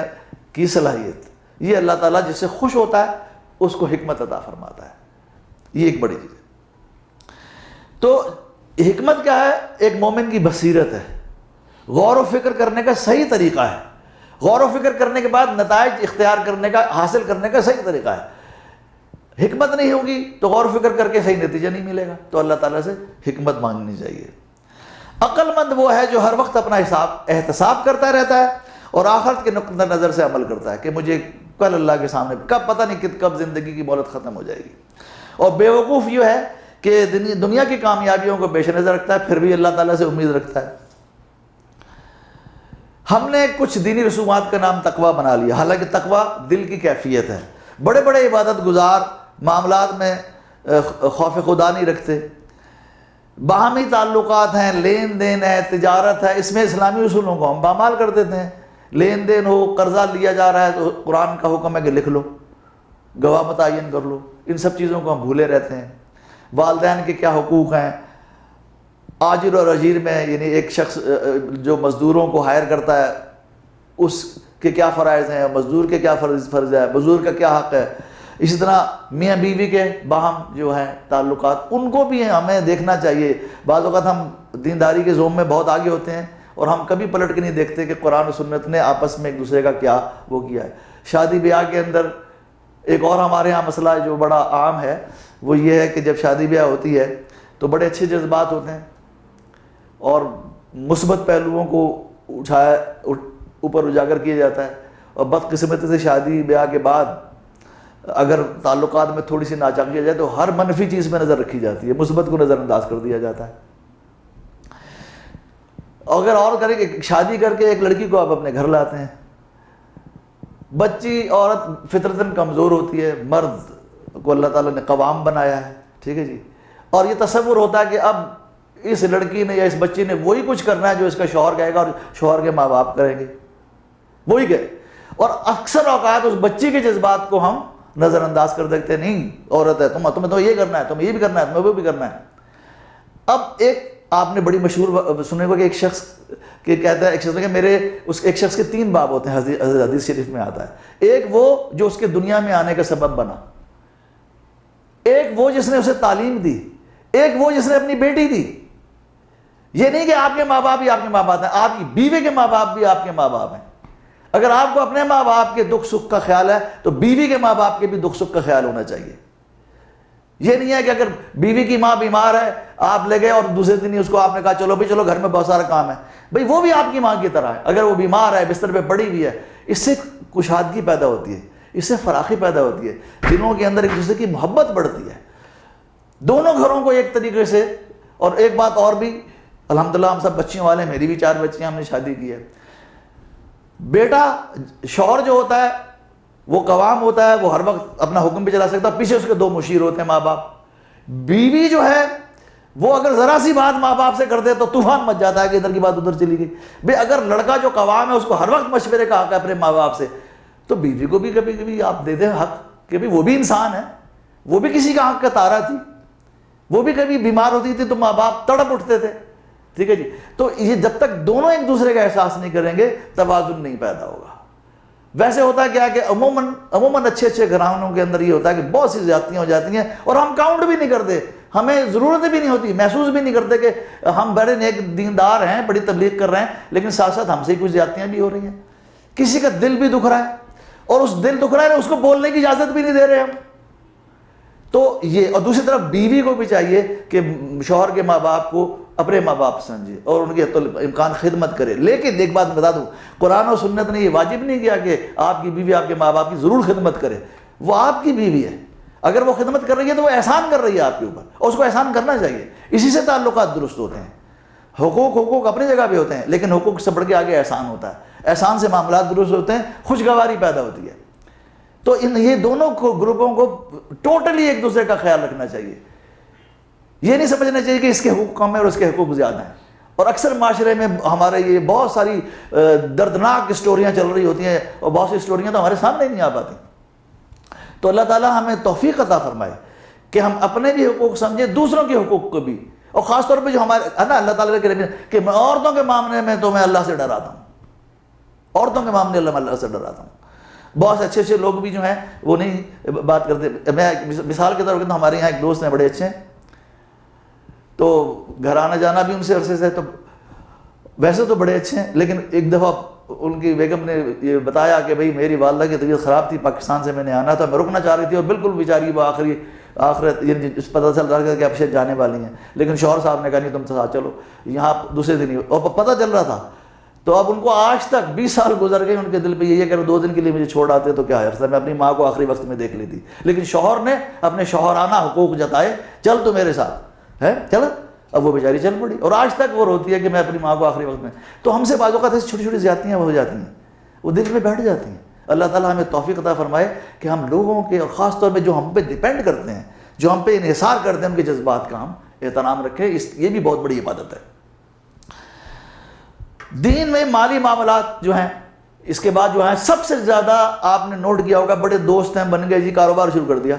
Speaker 1: کی صلاحیت. یہ اللہ تعالیٰ جس سے خوش ہوتا ہے اس کو حکمت عطا فرماتا ہے. یہ ایک بڑی چیز ہے. تو حکمت کیا ہے؟ ایک مومن کی بصیرت ہے، غور و فکر کرنے کا صحیح طریقہ ہے. غور و فکر کرنے کے بعد نتائج اختیار کرنے کا، حاصل کرنے کا صحیح طریقہ ہے. حکمت نہیں ہوگی تو غور و فکر کر کے صحیح نتیجہ نہیں ملے گا. تو اللہ تعالیٰ سے حکمت مانگنی چاہیے. عقل مند وہ ہے جو ہر وقت اپنا احتساب کرتا رہتا ہے اور آخرت کے نقطہ نظر سے عمل کرتا ہے کہ مجھے کل اللہ کے سامنے کب، پتہ نہیں کب زندگی کی مہلت ختم ہو جائے گی. اور بیوقوف یہ ہے کہ دنیا کی کامیابیوں کو پیش نظر رکھتا ہے پھر بھی اللہ تعالیٰ سے امید رکھتا ہے. ہم نے کچھ دینی رسومات کا نام تقویٰ بنا لیا، حالانکہ تقویٰ دل کی کیفیت ہے. بڑے بڑے عبادت گزار معاملات میں خوف خدا نہیں رکھتے. باہمی تعلقات ہیں، لین دین ہے، تجارت ہے، اس میں اسلامی اصولوں کو ہم پامال کر دیتے ہیں. لین دین ہو، قرضہ لیا جا رہا ہے تو قرآن کا حکم ہے کہ لکھ لو، گواہ متعین کر لو. ان سب چیزوں کو ہم بھولے رہتے ہیں. والدین کے کیا حقوق ہیں، آجر اور اجیر میں یعنی ایک شخص جو مزدوروں کو ہائر کرتا ہے اس کے کیا فرائض ہیں، مزدور کے کیا فرض ہے، بزرگ کا کیا حق ہے. اسی طرح میاں بیوی کے باہم جو ہیں تعلقات، ان کو بھی ہمیں دیکھنا چاہیے. بعض اوقات ہم دینداری کے زوم میں بہت آگے ہوتے ہیں اور ہم کبھی پلٹ کے نہیں دیکھتے کہ قرآن و سنت نے آپس میں ایک دوسرے کا کیا وہ کیا ہے. شادی بیاہ کے اندر ایک اور ہمارے ہاں مسئلہ جو بڑا عام ہے وہ یہ ہے کہ جب شادی بیاہ ہوتی ہے تو بڑے اچھے جذبات ہوتے ہیں اور مثبت پہلوؤں کو اوپر اجاگر کیا جاتا ہے. اور بدقسمتی سے شادی بیاہ کے بعد اگر تعلقات میں تھوڑی سی ناچاکی آ جائے تو ہر منفی چیز میں نظر رکھی جاتی ہے، مثبت کو نظر انداز کر دیا جاتا ہے. اگر اور کریں کہ شادی کر کے ایک لڑکی کو آپ اپنے گھر لاتے ہیں، بچی عورت فطرتاً کمزور ہوتی ہے، مرد کو اللہ تعالیٰ نے قوام بنایا ہے، ٹھیک ہے جی. اور یہ تصور ہوتا ہے کہ اب اس لڑکی نے یا اس بچی نے وہی کچھ کرنا ہے جو اس کا شوہر کہے گا اور شوہر کے ماں باپ کریں گے، وہی کہے. اور اکثر اوقات اس بچی کے جذبات کو ہم نظر انداز کر دیتے ہیں. نہیں عورت ہے، تمہیں تو یہ کرنا ہے، تمہیں یہ بھی کرنا ہے، تمہیں وہ بھی کرنا ہے. اب ایک آپ نے بڑی مشہور سنے ہوگا کہ ایک شخص کہ کہتا ہے، ایک شخص کہ ایک شخص کے 3 باپ ہوتے ہیں، حدیث شریف میں آتا ہے. ایک وہ جو اس کے دنیا میں آنے کا سبب بنا، ایک وہ جس نے اسے تعلیم دی، ایک وہ جس نے اپنی بیٹی دی. یہ نہیں کہ آپ کے ماں باپ ہی آپ کے ماں باپ ہیں، آپ کی بیوی کے ماں باپ بھی آپ کے ماں باپ ہیں. اگر آپ کو اپنے ماں باپ کے دکھ سکھ کا خیال ہے تو بیوی کے ماں باپ کے بھی دکھ سکھ کا خیال ہونا چاہیے. یہ نہیں ہے کہ اگر بیوی کی ماں بیمار ہے آپ لے گئے اور دوسرے دن ہی اس کو آپ نے کہا چلو بھائی چلو گھر میں بہت سارا کام ہے. بھائی وہ بھی آپ کی ماں کی طرح ہے. اگر وہ بیمار ہے، بستر پہ پڑی ہوئی ہے، اس سے کشادگی پیدا ہوتی ہے، اس سے فراخی پیدا ہوتی ہے، دلوں کے اندر ایک دوسرے کی محبت بڑھتی ہے. دونوں گھروں کو ایک طریقے سے. اور ایک بات اور بھی، الحمدللہ ہم سب بچیوں والے، میری بھی 4 بچیاں، ہم نے شادی کی ہے. بیٹا شوہر جو ہوتا ہے وہ قوام ہوتا ہے، وہ ہر وقت اپنا حکم بھی چلا سکتا ہے، پیچھے اس کے 2 مشیر ہوتے ہیں، ماں باپ. بیوی جو ہے وہ اگر ذرا سی بات ماں باپ سے کر دے تو طوفان مچ جاتا ہے کہ ادھر کی بات ادھر چلی گئی. بھئی اگر لڑکا جو قوام ہے اس کو ہر وقت مشورے کا حق ہے اپنے ماں باپ سے، تو بیوی کو بھی کبھی کبھی آپ دے دیں حق کہ بھی وہ بھی انسان ہے، وہ بھی کسی کا حق کا تارا تھی، وہ بھی کبھی بیمار ہوتی تھی تو ماں باپ تڑپ اٹھتے تھے. ٹھیک ہے جی. تو یہ جب تک دونوں ایک دوسرے کا احساس نہیں کریں گے توازن نہیں پیدا ہوگا. ویسے ہوتا ہے کیا کہ عموماً اچھے گھرانوں کے اندر یہ ہوتا ہے کہ بہت سی زیادتیاں ہو جاتی ہیں اور ہم کاؤنٹ بھی نہیں کرتے، ہمیں ضرورت بھی نہیں ہوتی، محسوس بھی نہیں کرتے کہ ہم بڑے نیک دیندار ہیں، بڑی تبلیغ کر رہے ہیں، لیکن ساتھ ساتھ ہم سے کچھ زیادتیاں بھی ہو رہی ہیں. کسی کا دل بھی دکھ رہا ہے اور اس دل دکھ رہا ہے اس کو بولنے کی اجازت بھی نہیں دے رہے ہم. تو یہ، اور دوسری طرف بیوی کو بھی چاہیے کہ شوہر کے ماں باپ کو اپنے ماں باپ سمجھے اور ان کی امکان خدمت کرے. لیکن ایک بات بتا دوں، قرآن و سنت نے یہ واجب نہیں کیا کہ آپ کی بیوی آپ کے ماں باپ کی ضرور خدمت کرے. وہ آپ کی بیوی ہے، اگر وہ خدمت کر رہی ہے تو وہ احسان کر رہی ہے آپ کے اوپر اور اس کو احسان کرنا چاہیے. اسی سے تعلقات درست ہوتے ہیں. حقوق اپنی جگہ پہ ہوتے ہیں لیکن حقوق سے بڑھ کے آگے احسان ہوتا ہے. احسان سے معاملات درست ہوتے ہیں، خوشگواری پیدا ہوتی ہے. تو یہ دونوں گروپوں کو ٹوٹلی ایک دوسرے کا خیال رکھنا چاہیے. یہ نہیں سمجھنا چاہیے کہ اس کے حقوق کم ہیں اور اس کے حقوق زیادہ ہیں. اور اکثر معاشرے میں ہمارے یہ بہت ساری دردناک اسٹوریاں چل رہی ہوتی ہیں، اور بہت سی اسٹوریاں تو ہمارے سامنے نہیں آ پاتی. تو اللہ تعالیٰ ہمیں توفیق عطا فرمائے کہ ہم اپنے بھی حقوق سمجھیں، دوسروں کے حقوق کو بھی. اور خاص طور پہ جو ہمارے ہے نا، اللہ تعالیٰ کہ میں عورتوں کے معاملے میں تو میں اللہ سے ڈراتا ہوں، عورتوں کے معاملے میں اللہ سے ڈراتا ہوں. بہت سے اچھے لوگ بھی جو ہیں وہ نہیں بات کرتے. میں مثال کے طور پر ہمارے یہاں ایک دوست ہیں بڑے اچھے ہیں، تو گھر آنا جانا بھی ان سے عرصے سے، تو ویسے تو بڑے اچھے ہیں، لیکن ایک دفعہ ان کی بیگم نے یہ بتایا کہ بھئی میری والدہ کی طبیعت خراب تھی، پاکستان سے میں نے آنا تھا، میں رکنا چاہ رہی تھی، اور بالکل بیچاری وہ آخرت یعنی پتہ چل رہا تھا کہ اب شاید جانے والی ہیں، لیکن شوہر صاحب نے کہا نہیں تم ساتھ چلو یہاں دوسرے دن ہی، اور پتہ چل رہا تھا. تو اب ان کو آج تک 20 سال گزر گئے، ان کے دل پہ یہ کہ 2 دن کے لیے مجھے چھوڑ آتے تو کیا عرصہ، میں اپنی ماں کو آخری وقت میں دیکھ لی تھی. لیکن شوہر نے اپنے شوہرانہ حقوق جتائے، چل تو میرے ساتھ ہے چل. اب وہ بیچاری چل پڑی، اور آج تک وہ روتی ہے کہ میں اپنی ماں کو آخری وقت میں. تو ہم سے بعض اوقات ایسی چھوٹی چھوٹی زیادتیاں ہو جاتی ہیں، وہ دل میں بیٹھ جاتی ہیں. اللہ تعالیٰ ہمیں توفیق عطا فرمائے کہ ہم لوگوں کے، اور خاص طور پہ جو ہم پہ ڈیپینڈ کرتے ہیں، جو ہم پہ انحصار کرتے ہیں، ان کے جذبات کا ہم احترام رکھیں. یہ بھی بہت بڑی عبادت ہے. دین میں مالی معاملات جو ہیں، اس کے بعد جو ہیں سب سے زیادہ آپ نے نوٹ کیا ہوگا، بڑے دوست ہیں بن گئے جی، کاروبار شروع کر دیا،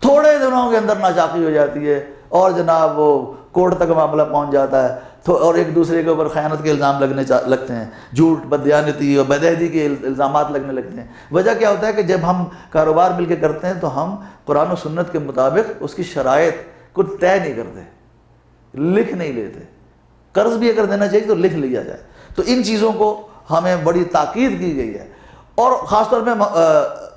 Speaker 1: تھوڑے دنوں کے اندر ناچاقی ہو جاتی ہے، اور جناب وہ کورٹ تک معاملہ پہنچ جاتا ہے، اور ایک دوسرے کے اوپر خیانت کے الزام لگتے ہیں، جھوٹ، بددیانتی اور بدعہدی کے الزامات لگنے لگتے ہیں. وجہ کیا ہوتا ہے کہ جب ہم کاروبار مل کے کرتے ہیں تو ہم قرآن و سنت کے مطابق اس کی شرائط کو طے نہیں کرتے، لکھ نہیں لیتے. قرض بھی اگر دینا چاہیے تو لکھ لیا جائے. تو ان چیزوں کو ہمیں بڑی تاکید کی گئی ہے. اور خاص طور پہ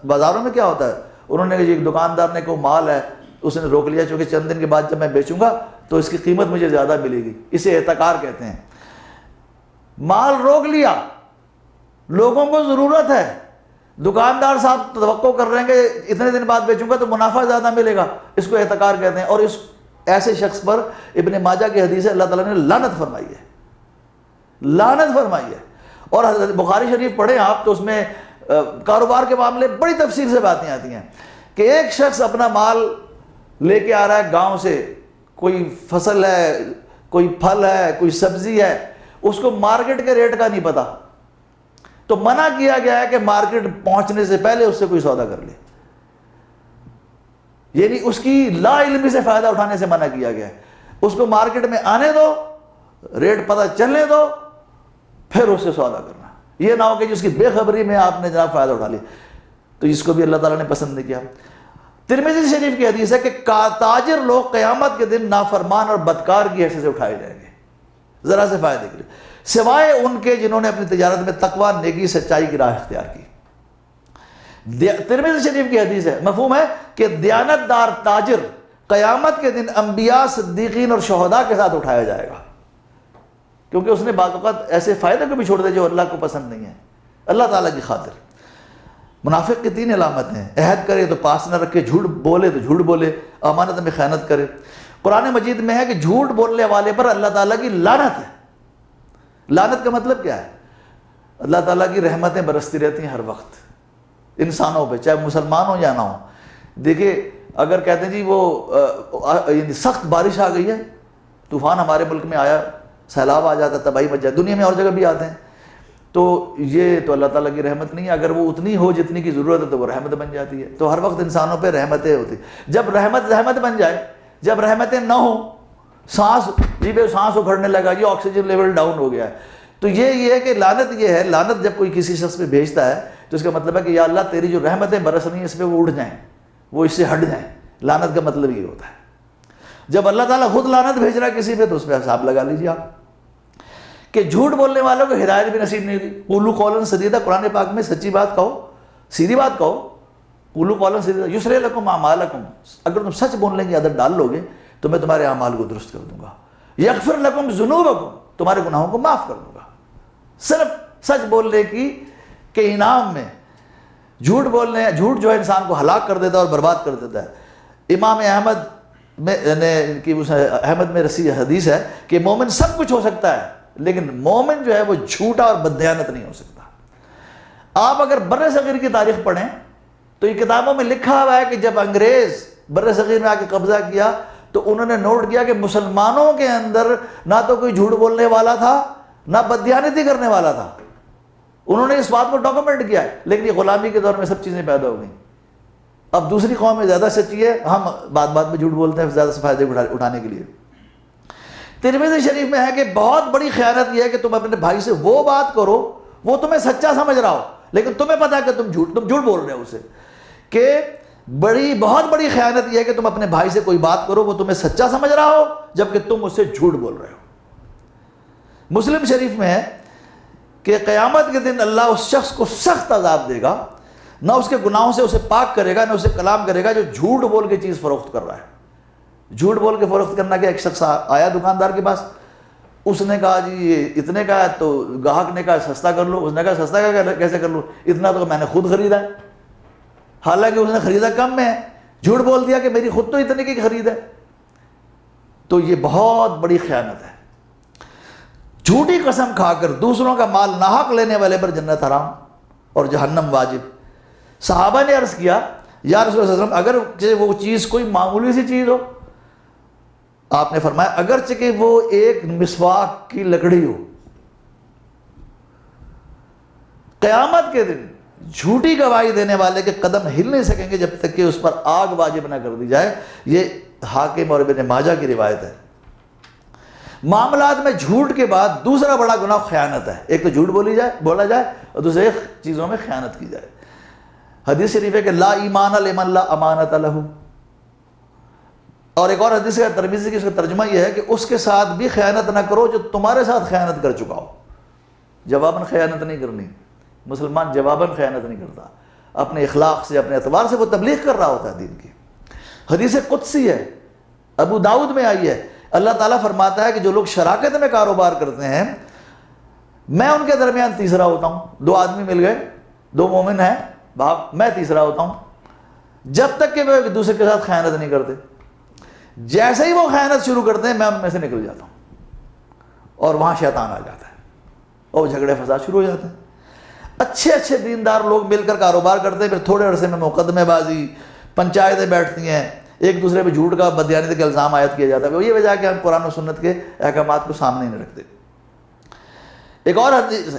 Speaker 1: بازاروں میں کیا ہوتا ہے، انہوں نے ایک دکاندار نے کوئی مال ہے، اس نے روک لیا، چونکہ چند دن کے بعد جب میں بیچوں گا تو اس کی قیمت مجھے زیادہ ملے گی. اسے احتکار کہتے ہیں. مال روک لیا، لوگوں کو ضرورت ہے، دکاندار صاحب توقع کر رہے ہیں کہ اتنے دن بعد بیچوں گا تو منافع زیادہ ملے گا، اس کو احتکار کہتے ہیں. اور اس ایسے شخص پر ابن ماجہ کی حدیث ہے، اللہ تعالیٰ نے لعنت فرمائی ہے، لعنت فرمائی ہے. اور حضرت بخاری شریف پڑھیں آپ تو اس میں کاروبار کے معاملے بڑی تفصیل سے باتیں آتی ہیں کہ ایک شخص اپنا مال لے کے آ رہا ہے گاؤں سے، کوئی فصل ہے، کوئی پھل ہے، کوئی سبزی ہے، اس کو مارکیٹ کے ریٹ کا نہیں پتا، تو منع کیا گیا ہے کہ مارکیٹ پہنچنے سے پہلے اس سے کوئی سودا کر لے. یعنی اس کی لا علمی سے فائدہ اٹھانے سے منع کیا گیا ہے. اس کو مارکیٹ میں آنے دو، ریٹ پتہ چلنے دو، پھر اس سے سودا کرنا. یہ نہ ہو کہ جس کی بے خبری میں آپ نے جناب فائدہ اٹھا لیا. تو اس کو بھی اللہ تعالیٰ نے پسند نہیں کیا. ترمذی شریف کی حدیث ہے کہ تاجر لوگ قیامت کے دن نافرمان اور بدکار کی حیثیت سے اٹھائے جائیں گے، ذرا سے فائدے کے لیے، سوائے ان کے جنہوں نے اپنی تجارت میں تقویٰ، نیکی، سچائی کی راہ اختیار کی. ترمذی شریف کی حدیث ہے، مفہوم ہے کہ دیانت دار تاجر قیامت کے دن انبیاء، صدیقین اور شہداء کے ساتھ اٹھایا جائے گا، کیونکہ اس نے بعض اوقات ایسے فائدے کو بھی چھوڑ دے جو اللہ کو پسند نہیں ہے، اللہ تعالیٰ کی خاطر. منافق کی 3 علامتیں ہیں: عہد کرے تو پاس نہ رکھے، جھوٹ بولے تو جھوٹ بولے، امانت میں خیانت کرے. قرآن مجید میں ہے کہ جھوٹ بولنے والے پر اللہ تعالیٰ کی لعنت ہے. لعنت کا مطلب کیا ہے؟ اللہ تعالیٰ کی رحمتیں برستی رہتی ہیں ہر وقت انسانوں پہ، چاہے مسلمان ہو یا نہ ہو. دیکھیے اگر کہتے ہیں جی وہ سخت بارش آ گئی ہے، طوفان ہمارے ملک میں آیا، سیلاب آ جاتا، تباہی مچ جاتی، دنیا میں اور جگہ بھی آتے ہیں، تو یہ تو اللہ تعالیٰ کی رحمت نہیں ہے. اگر وہ اتنی ہو جتنی کی ضرورت ہے تو وہ رحمت بن جاتی ہے. تو ہر وقت انسانوں پہ رحمتیں ہوتی. جب رحمت بن جائے، جب رحمتیں نہ ہوں، سانس اکھڑنے لگا، یہ آکسیجن لیول ڈاؤن ہو گیا ہے، تو یہ ہے کہ لعنت یہ ہے. لعنت جب کوئی کسی شخص پہ بھیجتا ہے تو اس کا مطلب ہے کہ یا اللہ تیری جو رحمتیں برس رہی ہیں اس پہ وہ اڑ جائیں، وہ اس سے ہٹ جائیں. لعنت کا مطلب یہ ہوتا ہے. جب اللہ تعالیٰ خود لعنت بھیج رہا ہے کسی پہ تو اس پہ حساب لگا لیجیے آپ کہ جھوٹ بولنے والوں کو ہدایت بھی نصیب نہیں ہوئی. قولوا قولا سدیدا، قرآن پاک میں سچی بات کہو، سیدھی بات کہو. قولوا قولا سدیدا یصلح لکم اعمالکم، اگر تم سچ بولنے کی عادت ڈال لو گے تو میں تمہارے اعمال کو درست کر دوں گا. یغفر لکم ذنوبکم، تمہارے گناہوں کو معاف کر دوں گا. صرف سچ بولنے کے انعام میں جھوٹ جو ہے انسان کو ہلاک کر دیتا ہے اور برباد کر دیتا ہے. امام احمد میں رسی حدیث ہے کہ مومن سب کچھ ہو سکتا ہے لیکن مومن جو ہے وہ جھوٹا اور بددیانت نہیں ہو سکتا. آپ اگر بر صغیر کی تاریخ پڑھیں تو یہ کتابوں میں لکھا ہوا ہے کہ جب انگریز بر صغیر میں آ کے قبضہ کیا تو انہوں نے نوٹ کیا کہ مسلمانوں کے اندر نہ تو کوئی جھوٹ بولنے والا تھا نہ بددیانتی کرنے والا تھا. انہوں نے اس بات کو ڈاکومنٹ کیا ہے. لیکن یہ غلامی کے دور میں سب چیزیں پیدا ہو گئیں. اب دوسری قوم میں زیادہ سچی ہے, ہم بات بات میں جھوٹ بولتے ہیں زیادہ سے فائدے اٹھانے کے لیے. ترمذی شریف میں ہے کہ بہت بڑی خیانت یہ ہے کہ تم اپنے بھائی سے وہ بات کرو وہ تمہیں سچا سمجھ رہا ہو لیکن تمہیں پتا ہے کہ تم جھوٹ بول رہے ہو اسے. کہ بہت بڑی خیانت یہ ہے کہ تم اپنے بھائی سے کوئی بات کرو وہ تمہیں سچا سمجھ رہا ہو جبکہ تم اس سے جھوٹ بول رہے ہو. مسلم شریف میں ہے کہ قیامت کے دن اللہ اس شخص کو سخت عذاب دے گا, نہ اس کے گناہوں سے اسے پاک کرے گا نہ اسے کلام کرے گا, جو جھوٹ بول کے چیز فروخت کر رہا ہے. جھوٹ بول کے فروخت کرنا کیا, ایک شخص آیا دکاندار کے پاس, اس نے کہا جی یہ اتنے کا ہے, تو گاہک نے کہا سستا کر لو. اس نے کہا سستا کیسے کر لوں, اتنا تو میں نے خود خریدا ہے. حالانکہ اس نے خریدا کم میں ہے, جھوٹ بول دیا کہ میری خود تو اتنے کی خرید ہے. تو یہ بہت بڑی خیانت ہے. جھوٹی قسم کھا کر دوسروں کا مال ناحق لینے والے پر جنت حرام اور جہنم واجب. صحابہ نے عرض کیا یا رسول اللہ صلی اللہ علیہ وسلم اگر وہ چیز کوئی معمولی سی چیز ہو, آپ نے فرمایا اگرچہ کہ وہ ایک مسواک کی لکڑی ہو. قیامت کے دن جھوٹی گواہی دینے والے کے قدم ہل نہیں سکیں گے جب تک کہ اس پر آگ واجب نہ کر دی جائے. یہ حاکم اور ابن ماجہ کی روایت ہے. معاملات میں جھوٹ کے بعد دوسرا بڑا گناہ خیانت ہے. ایک تو جھوٹ بولا جائے اور دوسرے چیزوں میں خیانت کی جائے. حدیث شریف ہے کہ لا ایمان لمن لا امانت لہ. اور ایک اور حدیث ہے ترمذی کی, اس کا ترجمہ یہ ہے کہ اس کے ساتھ بھی خیانت نہ کرو جو تمہارے ساتھ خیانت کر چکا ہو. جواباً خیانت نہیں کرنی. مسلمان جواباً خیانت نہیں کرتا, اپنے اخلاق سے اپنے اعتبار سے وہ تبلیغ کر رہا ہوتا ہے دین کی. حدیث قدسی ہے, ابو داؤد میں آئی ہے. اللہ تعالیٰ فرماتا ہے کہ جو لوگ شراکت میں کاروبار کرتے ہیں میں ان کے درمیان تیسرا ہوتا ہوں. دو آدمی مل گئے, دو مومن ہیں باپ, میں تیسرا ہوتا ہوں جب تک کہ وہ ایک دوسرے کے ساتھ خیانت نہیں کرتے. جیسے ہی وہ خیانت شروع کرتے ہیں میں ان میں سے نکل جاتا ہوں اور وہاں شیطان آ جاتا ہے اور جھگڑے فساد شروع ہو جاتے ہیں. اچھے دیندار لوگ مل کر کاروبار کرتے ہیں, پھر تھوڑے عرصے میں مقدمے بازی, پنچایتیں بیٹھتی ہیں, ایک دوسرے پہ جھوٹ کا بددیانتی کا الزام عائد کیا جاتا ہے. یہ وجہ ہے کہ ہم قرآن و سنت کے احکامات کو سامنے نہیں رکھتے. ایک اور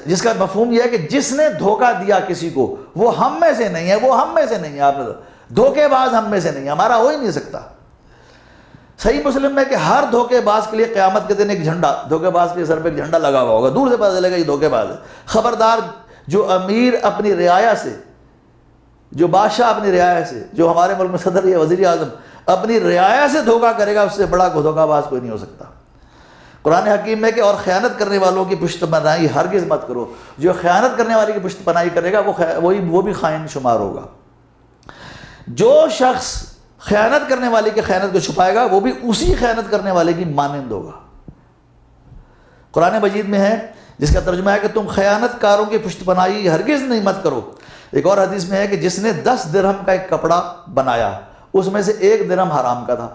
Speaker 1: جس کا مفہوم یہ ہے کہ جس نے دھوکہ دیا کسی کو وہ ہم میں سے نہیں ہے, وہ ہم میں سے نہیں ہے. آپ نے دھوکے باز ہم میں سے نہیں ہے, ہمارا ہو ہی نہیں سکتا. صحیح مسلم میں کہ ہر دھوکے باز کے لیے قیامت کے دن ایک جھنڈا, دھوکے باز کے سر پہ ایک جھنڈا لگا ہوا ہوگا, دور سے پتہ چلے گا یہ دھوکے باز ہے. خبردار جو امیر اپنی رعایا سے, جو بادشاہ اپنی رعایا سے, جو ہمارے ملک میں صدر یا وزیر اعظم اپنی رعایا سے دھوکہ کرے گا, اس سے بڑا دھوکہ باز کوئی نہیں ہو سکتا. قرآن حکیم میں کہ اور خیانت کرنے والوں کی پشت پناہی ہرگز مت کرو. جو خیانت کرنے والے کی پشت پناہی کرے گا وہ بھی خائن شمار ہوگا. جو شخص خیانت کرنے والے کی خیانت کو چھپائے گا وہ بھی اسی خیانت کرنے والے کی مانند ہوگا. قرآن مجید میں ہے جس کا ترجمہ ہے کہ تم خیانت کاروں کی پشت پناہی ہرگز نہیں مت کرو. ایک اور حدیث میں ہے کہ جس نے 10 درہم کا ایک کپڑا بنایا اس میں سے 1 درہم حرام کا تھا,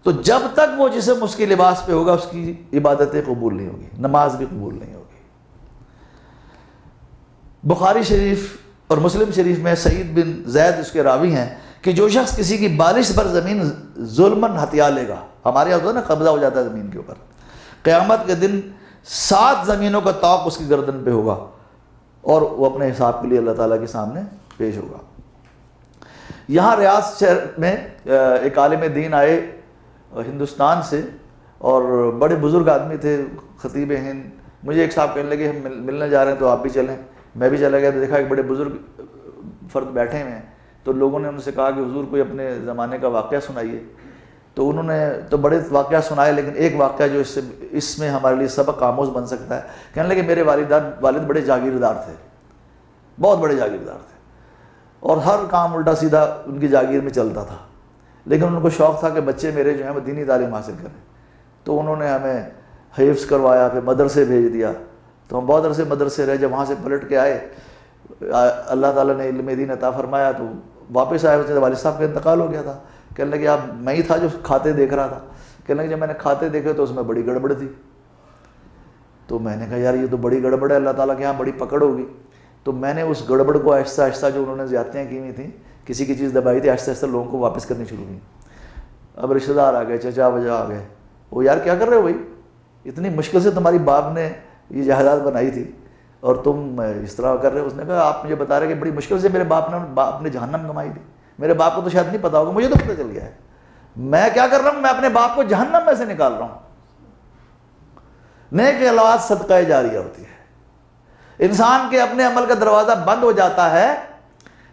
Speaker 1: تو جب تک وہ جسم اس کے لباس پہ ہوگا اس کی عبادتیں قبول نہیں ہوگی, نماز بھی قبول نہیں ہوگی. بخاری شریف اور مسلم شریف میں سعید بن زید اس کے راوی ہیں کہ جو شخص کسی کی بالش پر زمین ظلماً ہتھیا لے گا, ہمارے یہاں ہوتا ہے نا قبضہ ہو جاتا ہے زمین کے اوپر, قیامت کے دن 7 زمینوں کا طوق اس کی گردن پہ ہوگا اور وہ اپنے حساب کے لیے اللہ تعالیٰ کے سامنے پیش ہوگا. یہاں ریاض شہر میں ایک عالم دین آئے ہندوستان سے اور بڑے بزرگ آدمی تھے, خطیب ہند. مجھے ایک صاحب کہنے لگے ہم ملنے جا رہے ہیں تو آپ بھی چلیں. میں بھی چلا گیا تو دیکھا ایک بڑے بزرگ فرد بیٹھے ہوئے ہیں, تو لوگوں نے ان سے کہا کہ حضور کوئی اپنے زمانے کا واقعہ سنائیے. تو انہوں نے تو بڑے واقعہ سنائے لیکن ایک واقعہ جو اس میں ہمارے لیے سبق آموز بن سکتا ہے. کہنے لگے میرے والد بڑے جاگیردار تھے, بہت بڑے جاگیردار تھے, اور ہر کام الٹا سیدھا ان کی جاگیر میں چلتا تھا, لیکن ان کو شوق تھا کہ بچے میرے جو ہیں وہ دینی تعلیم حاصل کریں. تو انہوں نے ہمیں حفظ کروایا, پھر مدرسے بھیج دیا. تو ہم بہت عرصے مدرسے رہے. جب وہاں سے پلٹ کے آئے اللہ تعالیٰ نے علم دین عطا فرمایا تو واپس آئے. والد صاحب کا انتقال ہو گیا تھا. کہنے لگے آپ میں ہی تھا جو کھاتے دیکھ رہا تھا. کہنے لگے جب میں نے کھاتے دیکھے تو اس میں بڑی گڑبڑ تھی. تو میں نے کہا یار یہ تو بڑی گڑبڑ ہے, اللہ تعالیٰ کے یہاں بڑی پکڑ ہوگی. تو میں نے اس گڑبڑ کو آہستہ آہستہ جو انہوں نے زیادتیاں کی ہوئی تھیں, کسی کی چیز دبائی تھی, آہستہ آہستہ لوگوں کو واپس کرنی شروع کی. اب رشتہ دار آ گئے, چچا وجہ آ گئے, وہ یار کیا کر رہے ہو بھائی, اتنی مشکل سے تمہاری باپ نے یہ جائیداد بنائی تھی اور تم اس طرح کر رہے ہو. اس نے کہا آپ مجھے بتا رہے کہ بڑی مشکل سے میرے باپ نے جہنم کمائی تھی. میرے باپ کو تو شاید نہیں پتا ہوگا, مجھے تو پتہ چل گیا ہے. میں کیا کر رہا ہوں, میں اپنے باپ کو جہنم میں سے نکال رہا ہوں. نیک اولاد صدقہ جاریہ ہوتی ہے. انسان کے اپنے عمل کا دروازہ بند ہو جاتا ہے,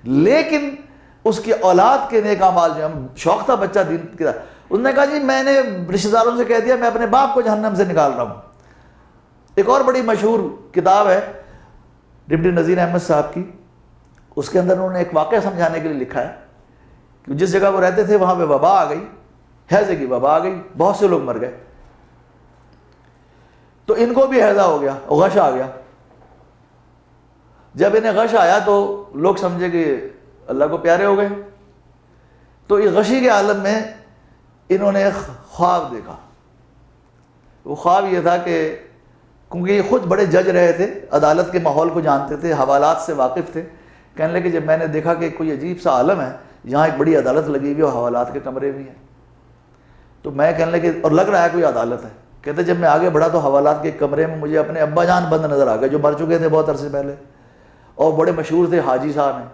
Speaker 1: لیکن اس کی اولاد کے نیک اعمال جو ہم شوق تھا بچہ دین کی, اس نے کہا جی میں نے رشتہ داروں سے کہہ دیا میں اپنے باپ کو جہنم سے نکال رہا ہوں. ایک اور بڑی مشہور کتاب ہے ڈپٹی نذیر احمد صاحب کی, اس کے اندر انہوں نے ایک واقعہ سمجھانے کے لیے لکھا ہے کہ جس جگہ وہ رہتے تھے وہاں پہ وبا آ گئی, ہیضے کی وبا آ گئی, بہت سے لوگ مر گئے. تو ان کو بھی ہیضہ ہو گیا, غش آ گیا. جب انہیں غش آیا تو لوگ سمجھے کہ اللہ کو پیارے ہو گئے. تو اس غشی کے عالم میں انہوں نے ایک خواب دیکھا. وہ خواب یہ تھا کہ کیونکہ یہ خود بڑے جج رہے تھے, عدالت کے ماحول کو جانتے تھے, حوالات سے واقف تھے, کہنے لگے جب میں نے دیکھا کہ کوئی عجیب سا عالم ہے, یہاں ایک بڑی عدالت لگی ہوئی ہے اور حوالات کے کمرے بھی ہیں, تو میں کہنے لگے اور لگ رہا ہے کوئی عدالت ہے. کہتے جب میں آگے بڑھا تو حوالات کے کمرے میں مجھے اپنے ابا جان بند نظر آ گئے جو مر چکے تھے بہت عرصے پہلے اور بڑے مشہور تھے, حاجی صاحب ہیں.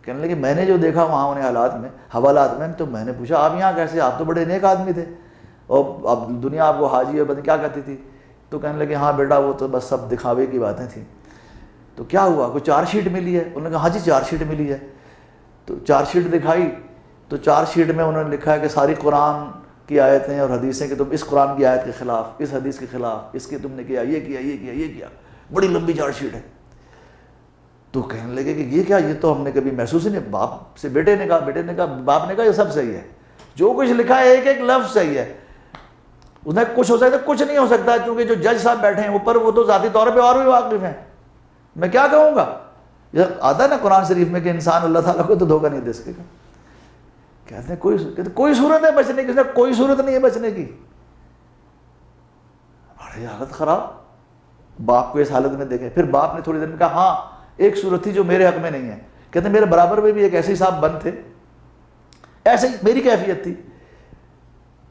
Speaker 1: کہنے لگے میں نے جو دیکھا وہاں انہیں حالات میں حوالات میں, تو میں نے پوچھا آپ یہاں کیسے, آپ تو بڑے نیک آدمی تھے اور اب دنیا آپ کو حاجی اور پتہ کیا کہتی تھی. تو کہنے لگے ہاں بیٹا وہ تو بس سب دکھاوے کی باتیں تھیں. تو کیا ہوا, کوئی چارج شیٹ ملی ہے؟ انہوں نے کہا ہاں جی چارج شیٹ ملی ہے. تو چارج شیٹ دکھائی تو چارج شیٹ میں انہوں نے لکھا ہے کہ ساری قرآن کی آیتیں اور حدیثیں کہ تم اس قرآن کی آیت کے خلاف, اس حدیث کے خلاف, اس کے تم نے کیا, یہ کیا, یہ کیا, یہ کیا. بڑی لمبی چارج شیٹ ہے. تو کہنے لگے کہ یہ کیا, یہ تو ہم نے کبھی محسوس ہی نہیں. باپ سے بیٹے نے کہا, بیٹے نے کہا, باپ نے کہا یہ سب صحیح ہے, جو کچھ لکھا ہے ایک ایک لفظ صحیح ہے. اس نے کچھ ہو سکتا ہے, کچھ نہیں ہو سکتا, کیونکہ جو جج صاحب بیٹھے ہیں اوپر وہ تو ذاتی طور پہ اور بھی واقف ہیں. میں کیا کہوں گا, یہ آتا ہے نا قرآن شریف میں کہ انسان اللہ تعالیٰ کو تو دھوکہ نہیں دے سکے گا. کہتے ہیں کوئی صورت ہے بچنے کی, کوئی صورت نہیں ہے بچنے کی. بڑی حالت خراب. باپ کو اس حالت میں دیکھے. پھر باپ نے تھوڑی دیر میں کہا ہاں ایک صورت تھی جو میرے حق میں نہیں ہے. کہتے ہیں میرے برابر میں بھی ایک ایسے صاحب بند تھے, ایسے ہی میری کیفیت تھی.